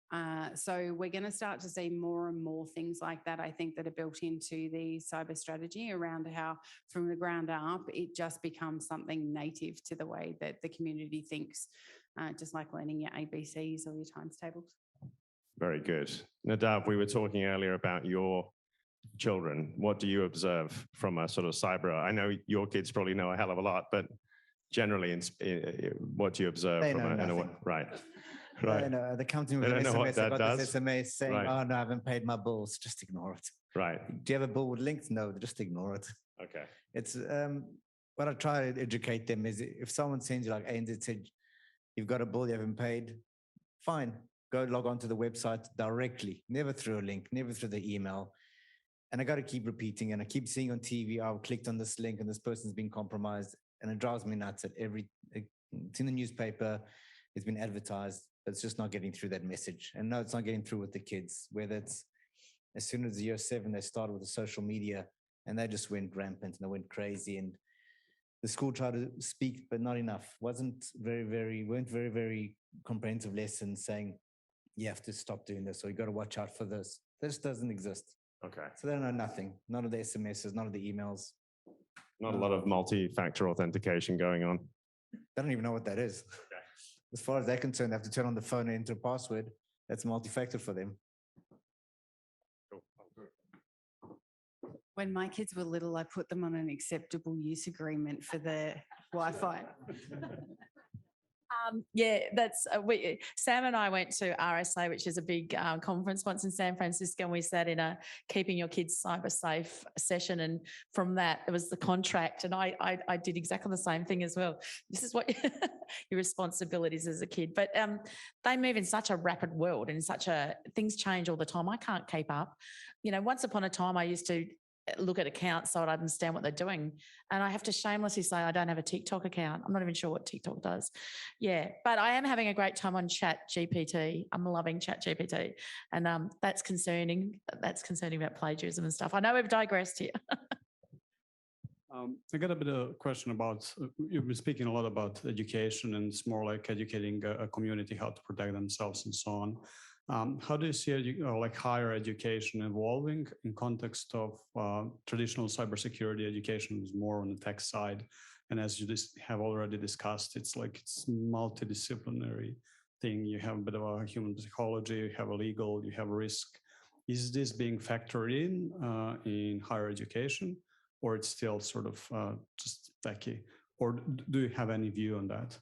So we're going to start to see more and more things like that, I think, that are built into the cyber strategy around how from the ground up, it just becomes something native to the way that the community thinks, just like learning your ABCs or your times tables. Very good. Nadav, we were talking earlier about your children. What do you observe from a sort of cyber? I know your kids probably know a hell of a lot, but generally, what do you observe They from know nothing. right? Right. No, they come to me with They an don't know what SMS. I that got does. this SMS saying, Right. "Oh no, I haven't paid my bills." Just ignore it. Right. Do you have a bill with links? No, just ignore it. Okay. It's what I try to educate them is if someone sends you like ANZ said, you've got a bill you haven't paid, fine. Go log on to the website directly, never through a link, never through the email. And I got to keep repeating, and I keep seeing on TV, I've clicked on this link and this person's been compromised, and it drives me nuts at it's in the newspaper, it's been advertised, but it's just not getting through that message. And no, it's not getting through with the kids, whether it's as soon as year 7, they started with the social media and they just went rampant and they went crazy. And the school tried to speak, but not enough. Weren't very comprehensive lessons saying, you have to stop doing this, or you got to watch out for this. This doesn't exist. Okay. So they know nothing. None of the SMSs, none of the emails. Not a lot of multi-factor authentication going on. They don't even know what that is. Okay. As far as they're concerned, they have to turn on the phone and enter a password. That's multi-factor for them. When my kids were little, I put them on an acceptable use agreement for the Wi-Fi. Yeah, that's Sam and I went to RSA, which is a big conference once in San Francisco, and we sat in a keeping your kids cyber safe session, and from that it was the contract, and I did exactly the same thing as well. This is what your responsibilities as a kid, but they move in such a rapid world and things change all the time. I can't keep up. You know, once upon a time I used to look at accounts so I'd understand what they're doing. And I have to shamelessly say I don't have a TikTok account. I'm not even sure what TikTok does. Yeah, but I am having a great time on Chat GPT. I'm loving Chat GPT. And that's concerning. That's concerning about plagiarism and stuff. I know we've digressed here. I got a bit of a question about, you've been speaking a lot about education, and it's more like educating a community how to protect themselves and so on. How do you see like higher education evolving in context of traditional cybersecurity education is more on the tech side? And as you have already discussed, it's multidisciplinary thing. You have a bit of a human psychology, you have a legal, you have a risk. Is this being factored in higher education, or it's still sort of just techie? Or do you have any view on that?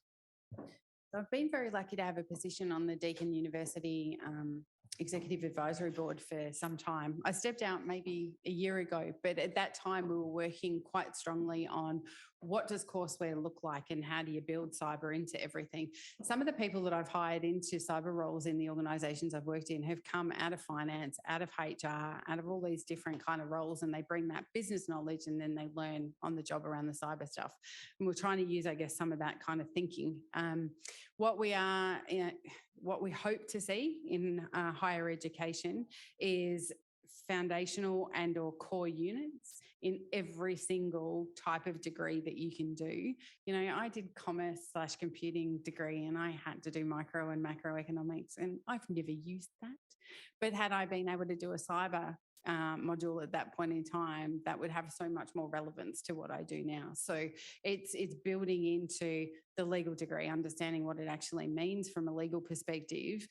I've been very lucky to have a position on the Deakin University Executive Advisory Board for some time. I stepped out maybe a year ago, but at that time we were working quite strongly on what does courseware look like and how do you build cyber into everything. Some of the people that I've hired into cyber roles in the organisations I've worked in have come out of finance, out of HR, out of all these different kind of roles, and they bring that business knowledge and then they learn on the job around the cyber stuff. And we're trying to use, I guess, some of that kind of thinking. What we hope to see in higher education is foundational and or core units in every single type of degree that you can do. You know, I did commerce/computing degree and I had to do micro and macroeconomics, and I've never used that. But had I been able to do a cyber module at that point in time, that would have so much more relevance to what I do now. So it's building into the legal degree, understanding what it actually means from a legal perspective,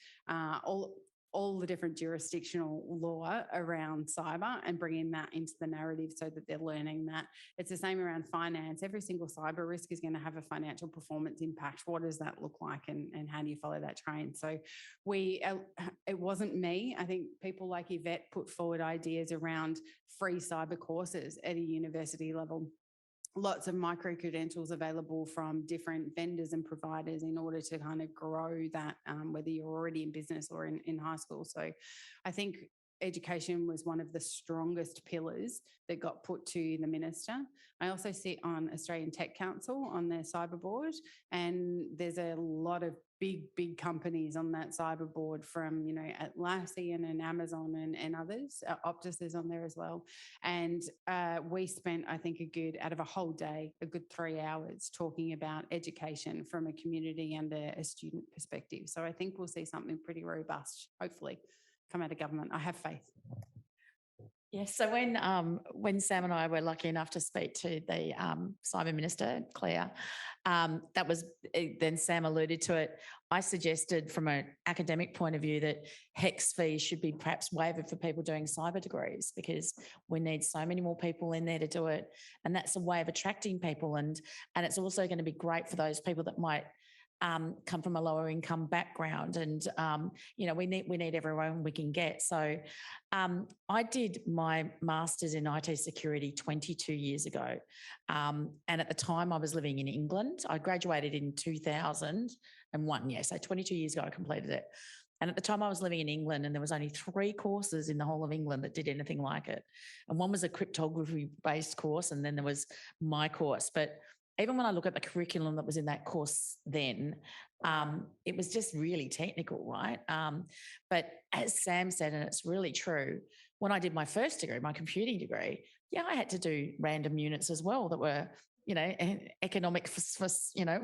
all the different jurisdictional law around cyber, and bringing that into the narrative so that they're learning that. It's the same around finance. Every single cyber risk is going to have a financial performance impact. What does that look like, and how do you follow that train? So it wasn't me. I think people like Yvette put forward ideas around free cyber courses at a university level. Lots of micro credentials available from different vendors and providers in order to kind of grow that, whether you're already in business or in high school. So I think education was one of the strongest pillars that got put to the minister. I also sit on Australian Tech Council on their cyber board, and there's a lot of big companies on that cyber board from, Atlassian and Amazon and others. Optus is on there as well. And we spent, I think, out of a whole day, a good 3 hours talking about education from a community and a student perspective. So I think we'll see something pretty robust, hopefully, come out of government. I have faith. Yes. So when Sam and I were lucky enough to speak to the cyber minister, Claire, that was then Sam alluded to it. I suggested from an academic point of view that HEX fees should be perhaps waived for people doing cyber degrees, because we need so many more people in there to do it, and that's a way of attracting people, and it's also going to be great for those people that might come from a lower income background, and we need everyone we can get. So I did my master's in IT security 22 years ago, and at the time I was living in England. I graduated in 2001, so 22 years ago I completed it. And at the time I was living in England, and there was only 3 courses in the whole of England that did anything like it. And one was a cryptography based course, and then there was my course. But even when I look at the curriculum that was in that course then, it was just really technical, right? But as Sam said, and it's really true, when I did my first degree, my computing degree, I had to do random units as well that were, economic,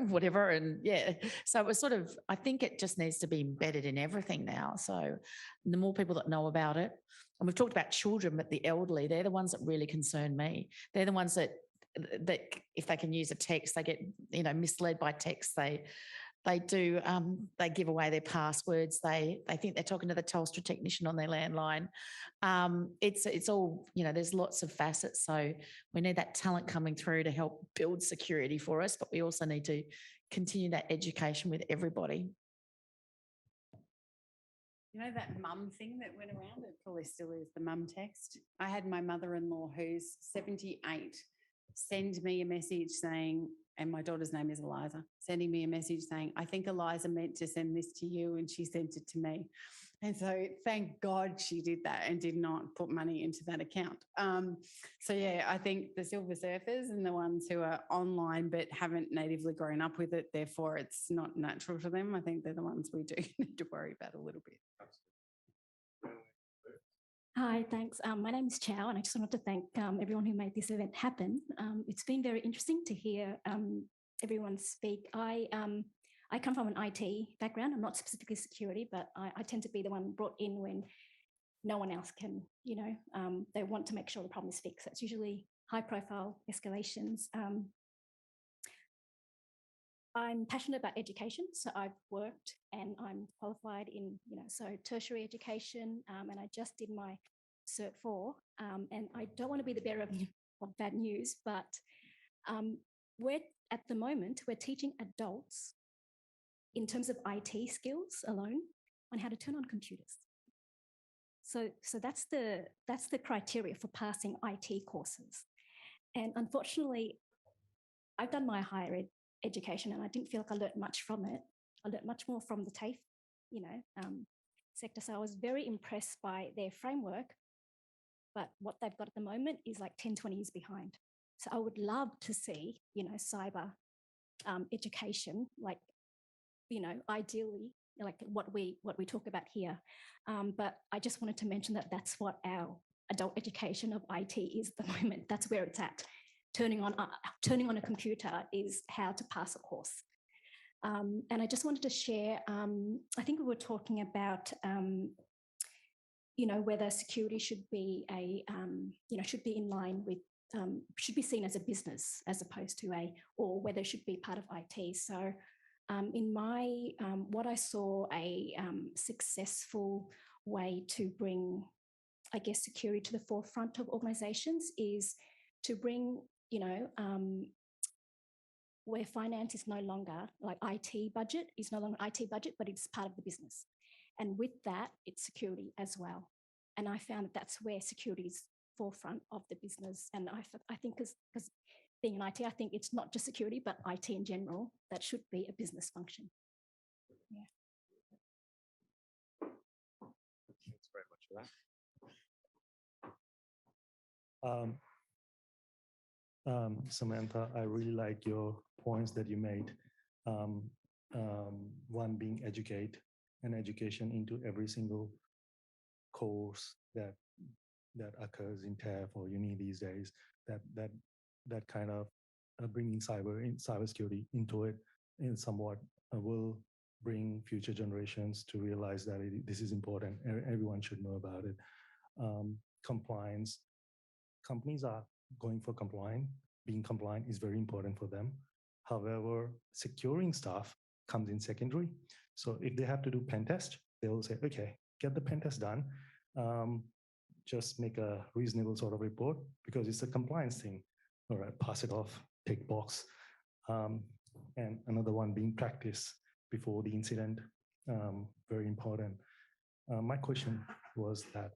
whatever. And so it was sort of, I think it just needs to be embedded in everything now. So the more people that know about it, and we've talked about children, but the elderly, they're the ones that really concern me. They're the ones that if they can use a text, they get misled by text. They give away their passwords. They think they're talking to the Telstra technician on their landline. It's all, there's lots of facets. So we need that talent coming through to help build security for us, but we also need to continue that education with everybody. That mum thing that went around? It probably still is, the mum text. I had my mother-in-law, who's 78, send me a message saying, and my daughter's name is Eliza, sending me a message saying, I think Eliza meant to send this to you and she sent it to me. And so thank God she did that and did not put money into that account. I think the silver surfers and the ones who are online but haven't natively grown up with it, therefore it's not natural to them, I think they're the ones we do need to worry about a little bit. Hi, thanks. My name is Chow, and I just wanted to thank everyone who made this event happen. It's been very interesting to hear everyone speak. I come from an IT background. I'm not specifically security, but I tend to be the one brought in when no one else can, they want to make sure the problem is fixed. That's usually high-profile escalations. I'm passionate about education, so I've worked and I'm qualified in, tertiary education, and I just did my Cert 4, and I don't want to be the bearer of bad news, but at the moment, we're teaching adults in terms of IT skills alone on how to turn on computers. So that's the criteria for passing IT courses. And unfortunately, I've done my higher education and I didn't feel like I learned much from it. I learned much more from the TAFE, sector. So I was very impressed by their framework, but what they've got at the moment is like 10, 20 years behind. So I would love to see, cyber education, ideally, like what we talk about here. But I just wanted to mention that that's what our adult education of IT is at the moment. That's where it's at. Turning on a computer is how to pass a course. And I just wanted to share, I think we were talking about, whether security should be should be in line with, should be seen as a business as opposed to or whether it should be part of IT. So in my, what I saw a successful way to bring, I guess, security to the forefront of organizations is to bring, where finance is no longer, like IT budget is no longer IT budget, but it's part of the business. And with that, it's security as well. And I found that that's where security is forefront of the business. And I think because being in IT, I think it's not just security, but IT in general, that should be a business function. Yeah. Thanks very much for that. Um, Samantha, I really like your points that you made. One being education into every single course that occurs in TAFE or uni these days. That kind of bringing cybersecurity into it in somewhat will bring future generations to realize that this is important. Everyone should know about it. Compliance. Companies are going for compliant. Being compliant is very important for them. However, securing stuff comes in secondary. So if they have to do pen test, they will say, okay, get the pen test done. Just make a reasonable sort of report because it's a compliance thing. All right, pass it off, tick box. And another one being practice before the incident, very important. My question was that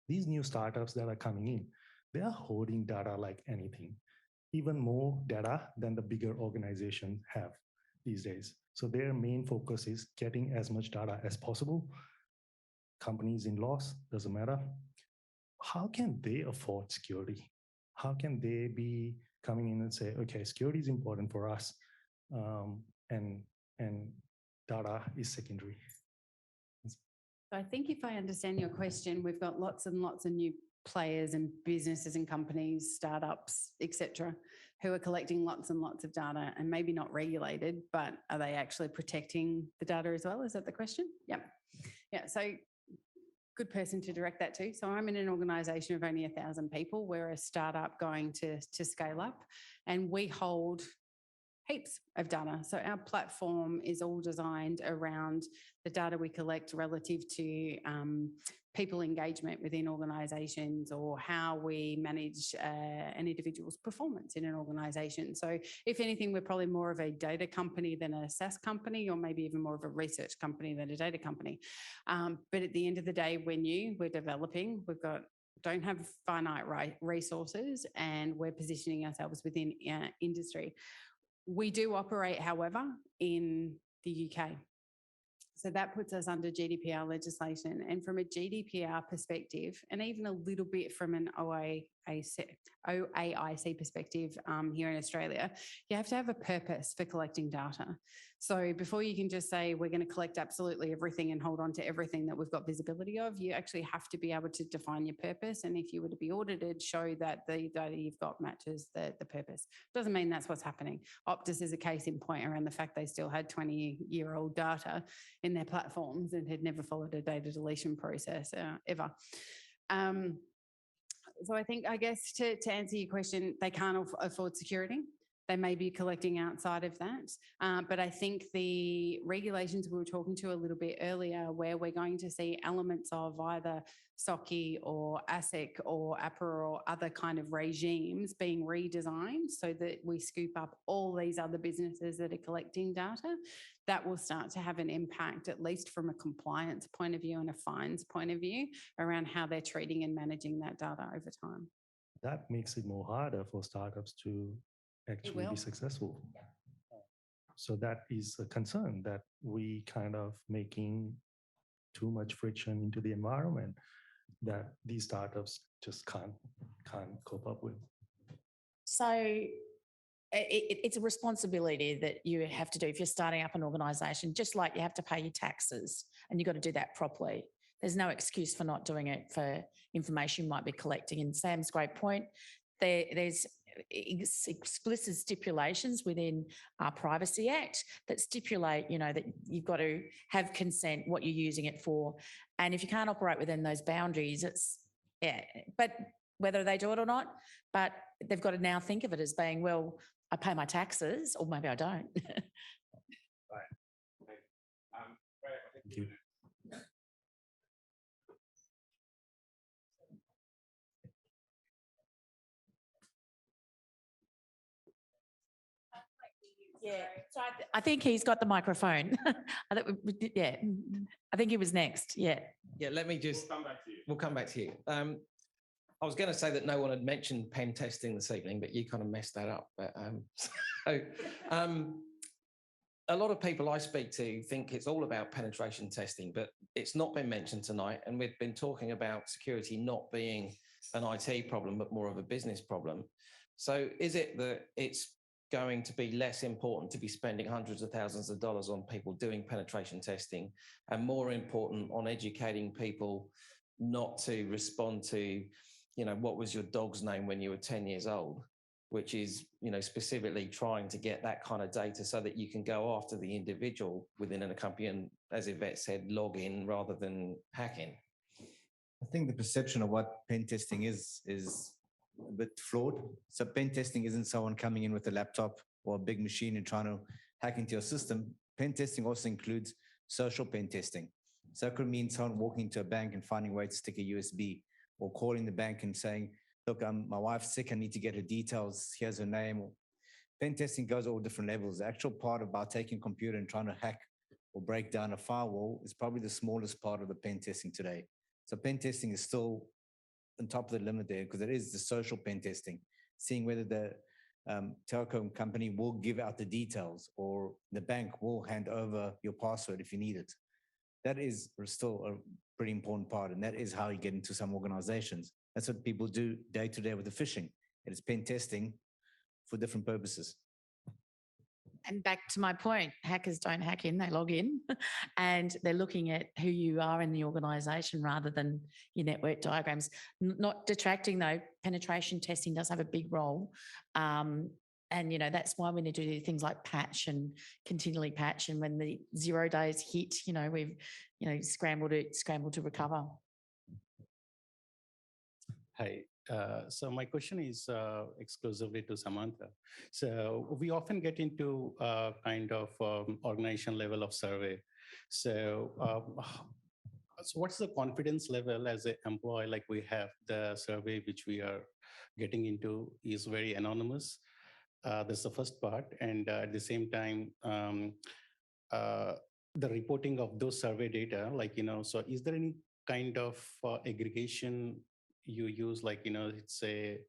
these new startups that are coming in, they are hoarding data like anything, even more data than the bigger organizations have these days. So their main focus is getting as much data as possible. Companies in loss, doesn't matter. How can they afford security? How can they be coming in and say, okay, security is important for us, and data is secondary? So I think if I understand your question, we've got lots and lots of new players and businesses and companies, startups, etc., who are collecting lots and lots of data and maybe not regulated, but are they actually protecting the data as well? Is that the question? Yep. Yeah. So good person to direct that to. So I'm in an organisation of only 1,000 people. We're a startup going to scale up, and we hold heaps of data. So our platform is all designed around the data we collect relative to people engagement within organisations, or how we manage an individual's performance in an organisation. So if anything, we're probably more of a data company than a SaaS company, or maybe even more of a research company than a data company. But at the end of the day, we're new, we're developing, don't have finite resources, and we're positioning ourselves within industry. We do operate, however, in the UK. So that puts us under GDPR legislation. And from a GDPR perspective, and even a little bit from an OAIC perspective here in Australia, you have to have a purpose for collecting data. So before you can just say, we're going to collect absolutely everything and hold on to everything that we've got visibility of, you actually have to be able to define your purpose. And if you were to be audited, show that the data you've got matches the purpose. Doesn't mean that's what's happening. Optus is a case in point around the fact they still had 20-year-old data in their platforms and had never followed a data deletion process ever. So I guess to answer your question, they can't afford security. They may be collecting outside of that. But I think the regulations we were talking to a little bit earlier, where we're going to see elements of either SOCI or ASIC or APRA or other kind of regimes being redesigned so that we scoop up all these other businesses that are collecting data, that will start to have an impact, at least from a compliance point of view and a fines point of view, around how they're treating and managing that data over time. That makes it more harder for startups to actually be successful. So that is a concern, that we kind of making too much friction into the environment that these startups just can't cope up with. So it's a responsibility that you have to do if you're starting up an organisation, just like you have to pay your taxes, and you've got to do that properly. There's no excuse for not doing it for information you might be collecting. And Sam's great point, there's explicit stipulations within our Privacy Act that stipulate, that you've got to have consent, what you're using it for. And if you can't operate within those boundaries, but whether they do it or not, but they've got to now think of it as being, well, I pay my taxes, or maybe I don't. Right. Thank you. Yeah, so I think he's got the microphone. I think he was next. Yeah. Yeah, let me just. We'll come back to you. I was going to say that no one had mentioned pen testing this evening, but you kind of messed that up. But a lot of people I speak to think it's all about penetration testing, but it's not been mentioned tonight. And we've been talking about security not being an IT problem, but more of a business problem. So is it that it's going to be less important to be spending hundreds of thousands of dollars on people doing penetration testing and more important on educating people not to respond to, what was your dog's name when you were 10 years old, which is, specifically trying to get that kind of data so that you can go after the individual within a company and, as Yvette said, log in rather than hacking? I think the perception of what pen testing is a bit flawed. So pen testing isn't someone coming in with a laptop or a big machine and trying to hack into your system. Pen testing also includes social pen testing. So it could mean someone walking to a bank and finding a way to stick a USB, or calling the bank and saying, look, my wife's sick, I need to get her details, here's her name. Pen testing goes all different levels. The actual part about taking a computer and trying to hack or break down a firewall is probably the smallest part of the pen testing today. So pen testing is still on top of the limit there, because it is the social pen testing, seeing whether the telecom company will give out the details or the bank will hand over your password if you need it. That is still a pretty important part, and that is how you get into some organizations. That's what people do day to day with the phishing. It is pen testing for different purposes. And back to my point, hackers don't hack in, they log in and they're looking at who you are in the organisation rather than your network diagrams. Not detracting though, penetration testing does have a big role. And, that's why we need to do things like patch and continually patch. And when the 0 days hit, we've, scrambled to recover. Hi. So my question is exclusively to Samantha. So we often get into kind of organization level of survey. So, so what's the confidence level as an employee? Like we have the survey which we are getting into is very anonymous. That's the first part. And at the same time, the reporting of those survey data, so is there any kind of aggregation you use, it's a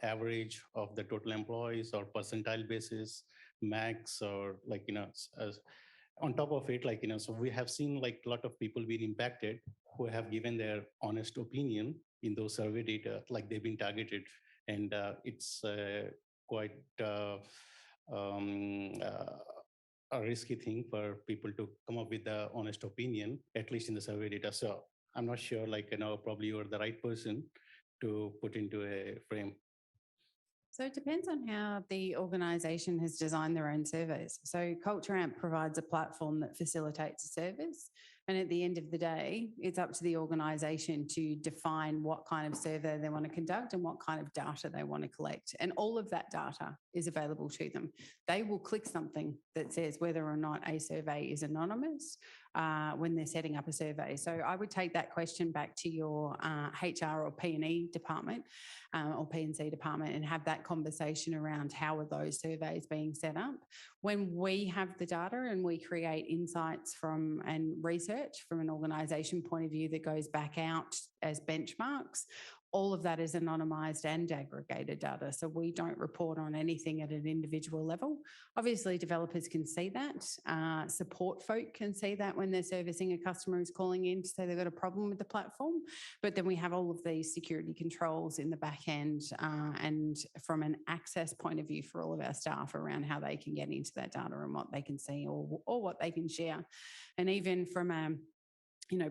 average of the total employees or percentile basis, max, or on top of it, so we have seen a lot of people being impacted who have given their honest opinion in those survey data, like they've been targeted, and it's quite a risky thing for people to come up with the honest opinion, at least in the survey data. So I'm not sure, probably you're the right person to put into a frame. So it depends on how the organisation has designed their own surveys. So Culture Amp provides a platform that facilitates a service. And at the end of the day, it's up to the organisation to define what kind of survey they want to conduct and what kind of data they want to collect. And all of that data is available to them. They will click something that says whether or not a survey is anonymous when they're setting up a survey. So I would take that question back to your HR or P&E department or P&C department and have that conversation around how are those surveys being set up. When we have the data and we create insights from and research from an organisation point of view that goes back out as benchmarks, all of that is anonymised and aggregated data. So we don't report on anything at an individual level. Obviously, developers can see that. Support folk can see that when they're servicing a customer who's calling in to say they've got a problem with the platform. But then we have all of these security controls in the back end and from an access point of view for all of our staff around how they can get into that data and what they can see or what they can share. And even from a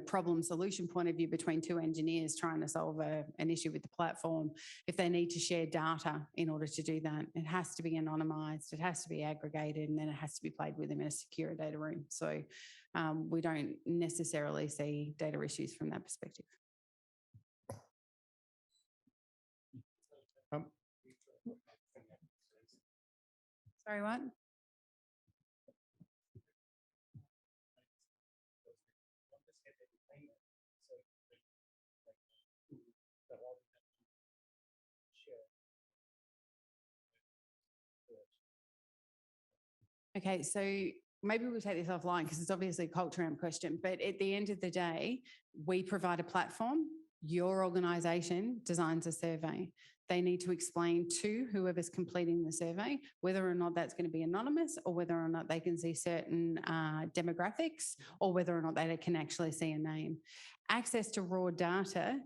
problem solution point of view between two engineers trying to solve an issue with the platform, if they need to share data in order to do that, it has to be anonymized, it has to be aggregated, and then it has to be played with them in a secure data room. So we don't necessarily see data issues from that perspective. Sorry, what? Okay, so maybe we'll take this offline because it's obviously a Culture Amp question, but at the end of the day, we provide a platform. Your organisation designs a survey. They need to explain to whoever's completing the survey whether or not that's going to be anonymous or whether or not they can see certain demographics or whether or not they can actually see a name. Access to raw data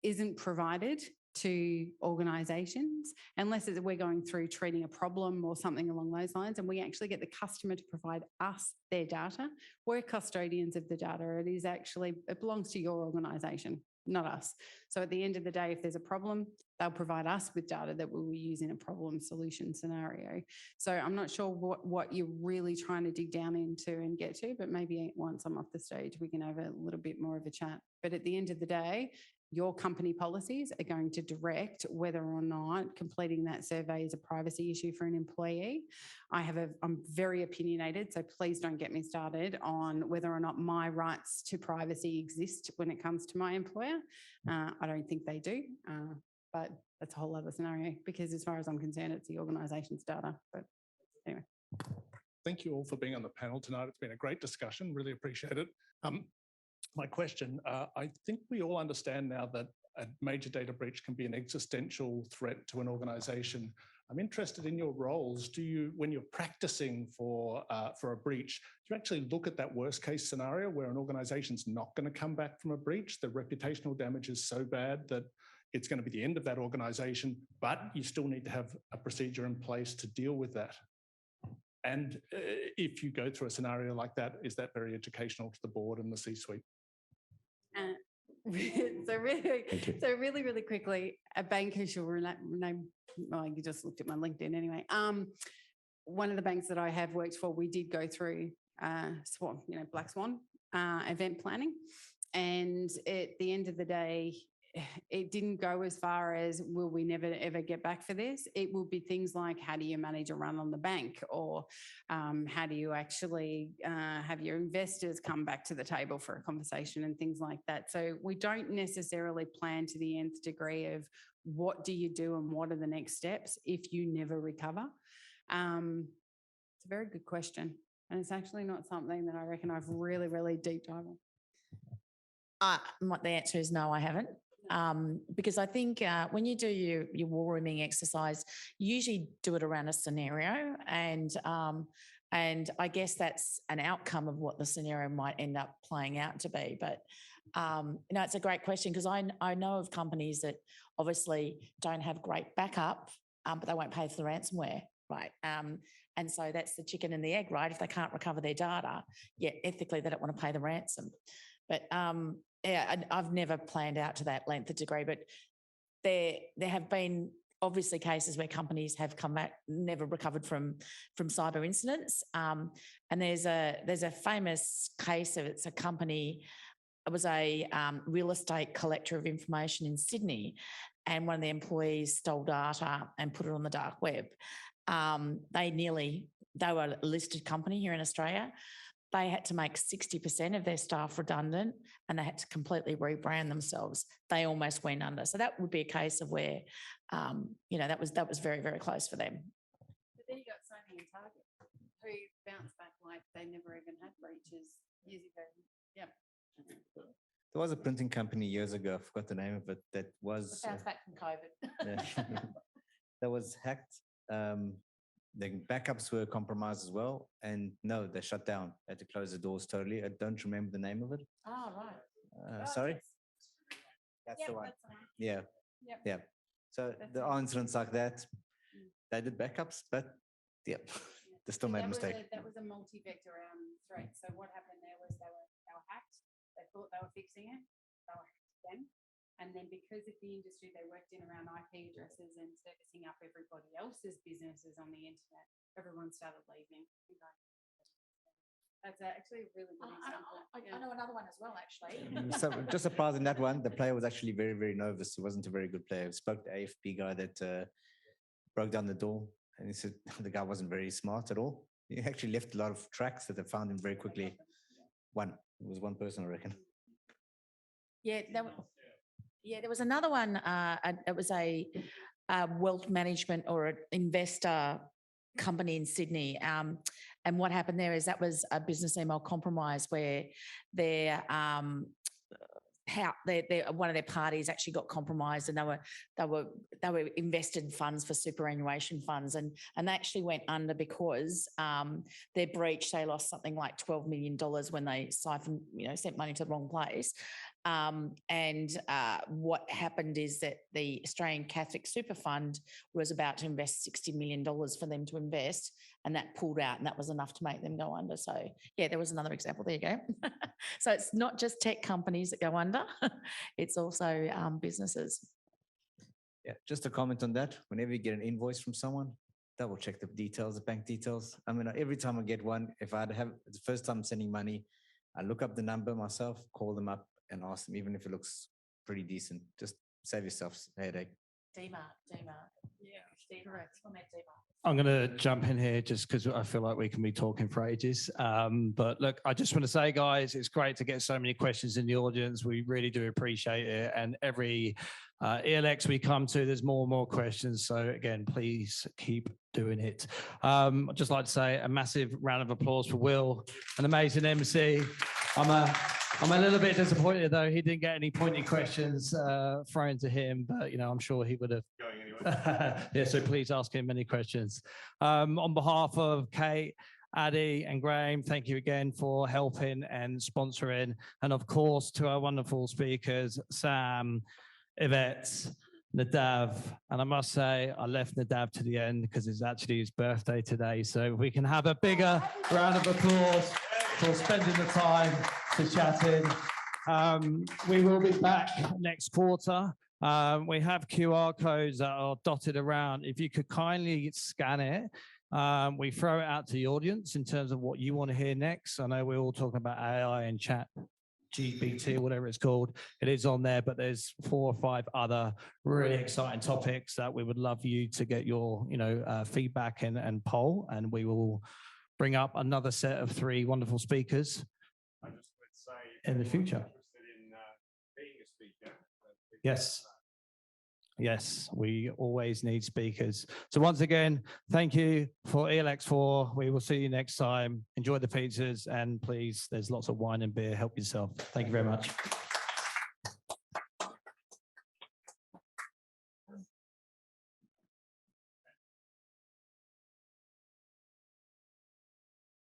isn't provided to organisations unless we're going through treating a problem or something along those lines, and we actually get the customer to provide us their data. We're custodians of the data. It belongs to your organisation, not us. So at the end of the day, if there's a problem, they'll provide us with data that we will use in a problem solution scenario. So I'm not sure what you're really trying to dig down into and get to, but maybe once I'm off the stage, we can have a little bit more of a chat. But at the end of the day, your company policies are going to direct whether or not completing that survey is a privacy issue for an employee. I'm very opinionated, so please don't get me started on whether or not my rights to privacy exist when it comes to my employer. I don't think they do, but that's a whole other scenario, because as far as I'm concerned, it's the organisation's data. But anyway. Thank you all for being on the panel tonight. It's been a great discussion. Really appreciate it. My question, I think we all understand now that a major data breach can be an existential threat to an organization. I'm interested in your roles. Do you, when you're practicing for a breach, do you actually look at that worst case scenario where an organization's not going to come back from a breach? The reputational damage is so bad that it's going to be the end of that organization, but you still need to have a procedure in place to deal with that. And if you go through a scenario like that, is that very educational to the board and the C-suite? So really quickly, a bank who shall name, well, you just looked at my LinkedIn anyway. One of the banks that I have worked for, we did go through Swan, Black Swan event planning. And at the end of the day, it didn't go as far as, will we never ever get back for this? It will be things like, how do you manage a run on the bank? Or how do you actually have your investors come back to the table for a conversation and things like that. So we don't necessarily plan to the nth degree of what do you do and what are the next steps if you never recover. It's a very good question. And it's actually not something that I reckon I've really deep dive on. The answer is no, I haven't. Because I think when you do your war rooming exercise, you usually do it around a scenario, and I guess that's an outcome of what the scenario might end up playing out to be. But it's a great question, because I know of companies that obviously don't have great backup, but they won't pay for the ransomware, right? And so that's the chicken and the egg, right? If they can't recover their data, yet ethically they don't want to pay the ransom. But yeah, I've never planned out to that length of degree, but there have been obviously cases where companies have come back, never recovered from cyber incidents. And there's a famous case of, it's a company, it was a real estate collector of information in Sydney, and one of the employees stole data and put it on the dark web. They were a listed company here in Australia. They had to make 60% of their staff redundant, and they had to completely rebrand themselves. They almost went under. So that would be a case of where, that was very, very close for them. But then you got Sony and Target who bounced back like they never even had breaches years ago. Yeah. There was a printing company years ago, I forgot the name of it, that was... Bounced back from COVID. That was hacked. The backups were compromised as well. And no, they shut down. They had to close the doors totally. I don't remember the name of it. Oh, right. Sorry? Yes. That's the one. That's the one. Yeah. Yep. Yeah. So there are incidents like that. They did backups, but yeah, they still made a mistake. That was a multi-vector threat. So what happened there was they were hacked. They thought they were fixing it. They were hacked again. And then because of the industry they worked in around IP addresses and servicing up everybody else's businesses on the internet, everyone started leaving. That's actually a really good example. I know another one as well, actually. So just surprising that one, the player was actually very, very nervous. He wasn't a very good player. I spoke to the AFP guy that broke down the door, and he said the guy wasn't very smart at all. He actually left a lot of tracks that they found him very quickly. It was one person, I reckon. Yeah, there was another one. It was a wealth management or an investor company in Sydney. And what happened there is that was a business email compromise where their one of their parties actually got compromised, and they were invested funds for superannuation funds, and they actually went under because their breach, they lost something like $12 million when they sent money to the wrong place. What happened is that the Australian Catholic Super Fund was about to invest $60 million for them to invest, and that pulled out, and that was enough to make them go under. So yeah, there was another example. There you go. So it's not just tech companies that go under, it's also businesses. Yeah, just a comment on that. Whenever you get an invoice from someone, double check the details, the bank details. I mean, every time I get one, if I'd have it's the first time sending money, I look up the number myself, call them up and ask them, even if it looks pretty decent, just save yourself a headache. DMARC. Yeah, correct. I'm going to jump in here just because I feel like we can be talking for ages. But look, I just want to say, guys, it's great to get so many questions in the audience. We really do appreciate it. And every ELX we come to, there's more and more questions. So again, please keep doing it. I'd just like to say a massive round of applause for Will, an amazing MC. I'm a little bit disappointed though he didn't get any pointy questions thrown to him, but I'm sure he would have. Going anyway. Yeah, so please ask him any questions. On behalf of Kate, Addy and Graham, thank you again for helping and sponsoring. And of course, to our wonderful speakers, Sam, Yvette, Nadav. And I must say, I left Nadav to the end because it's actually his birthday today. So we can have a bigger round of applause for spending the time to chat in. We will be back next quarter. We have QR codes that are dotted around. If you could kindly scan it, we throw it out to the audience in terms of what you want to hear next. I know we're all talking about AI and chat GPT, whatever it's called. It is on there, but there's 4 or 5 other really exciting topics that we would love you to get your feedback and poll, and we will bring up another set of 3 wonderful speakers I just would say in the future. Interested in being a speaker. Yes. Yes, we always need speakers. So once again, thank you for ELX4. We will see you next time. Enjoy the pizzas, and please, there's lots of wine and beer. Help yourself. Thank you very much.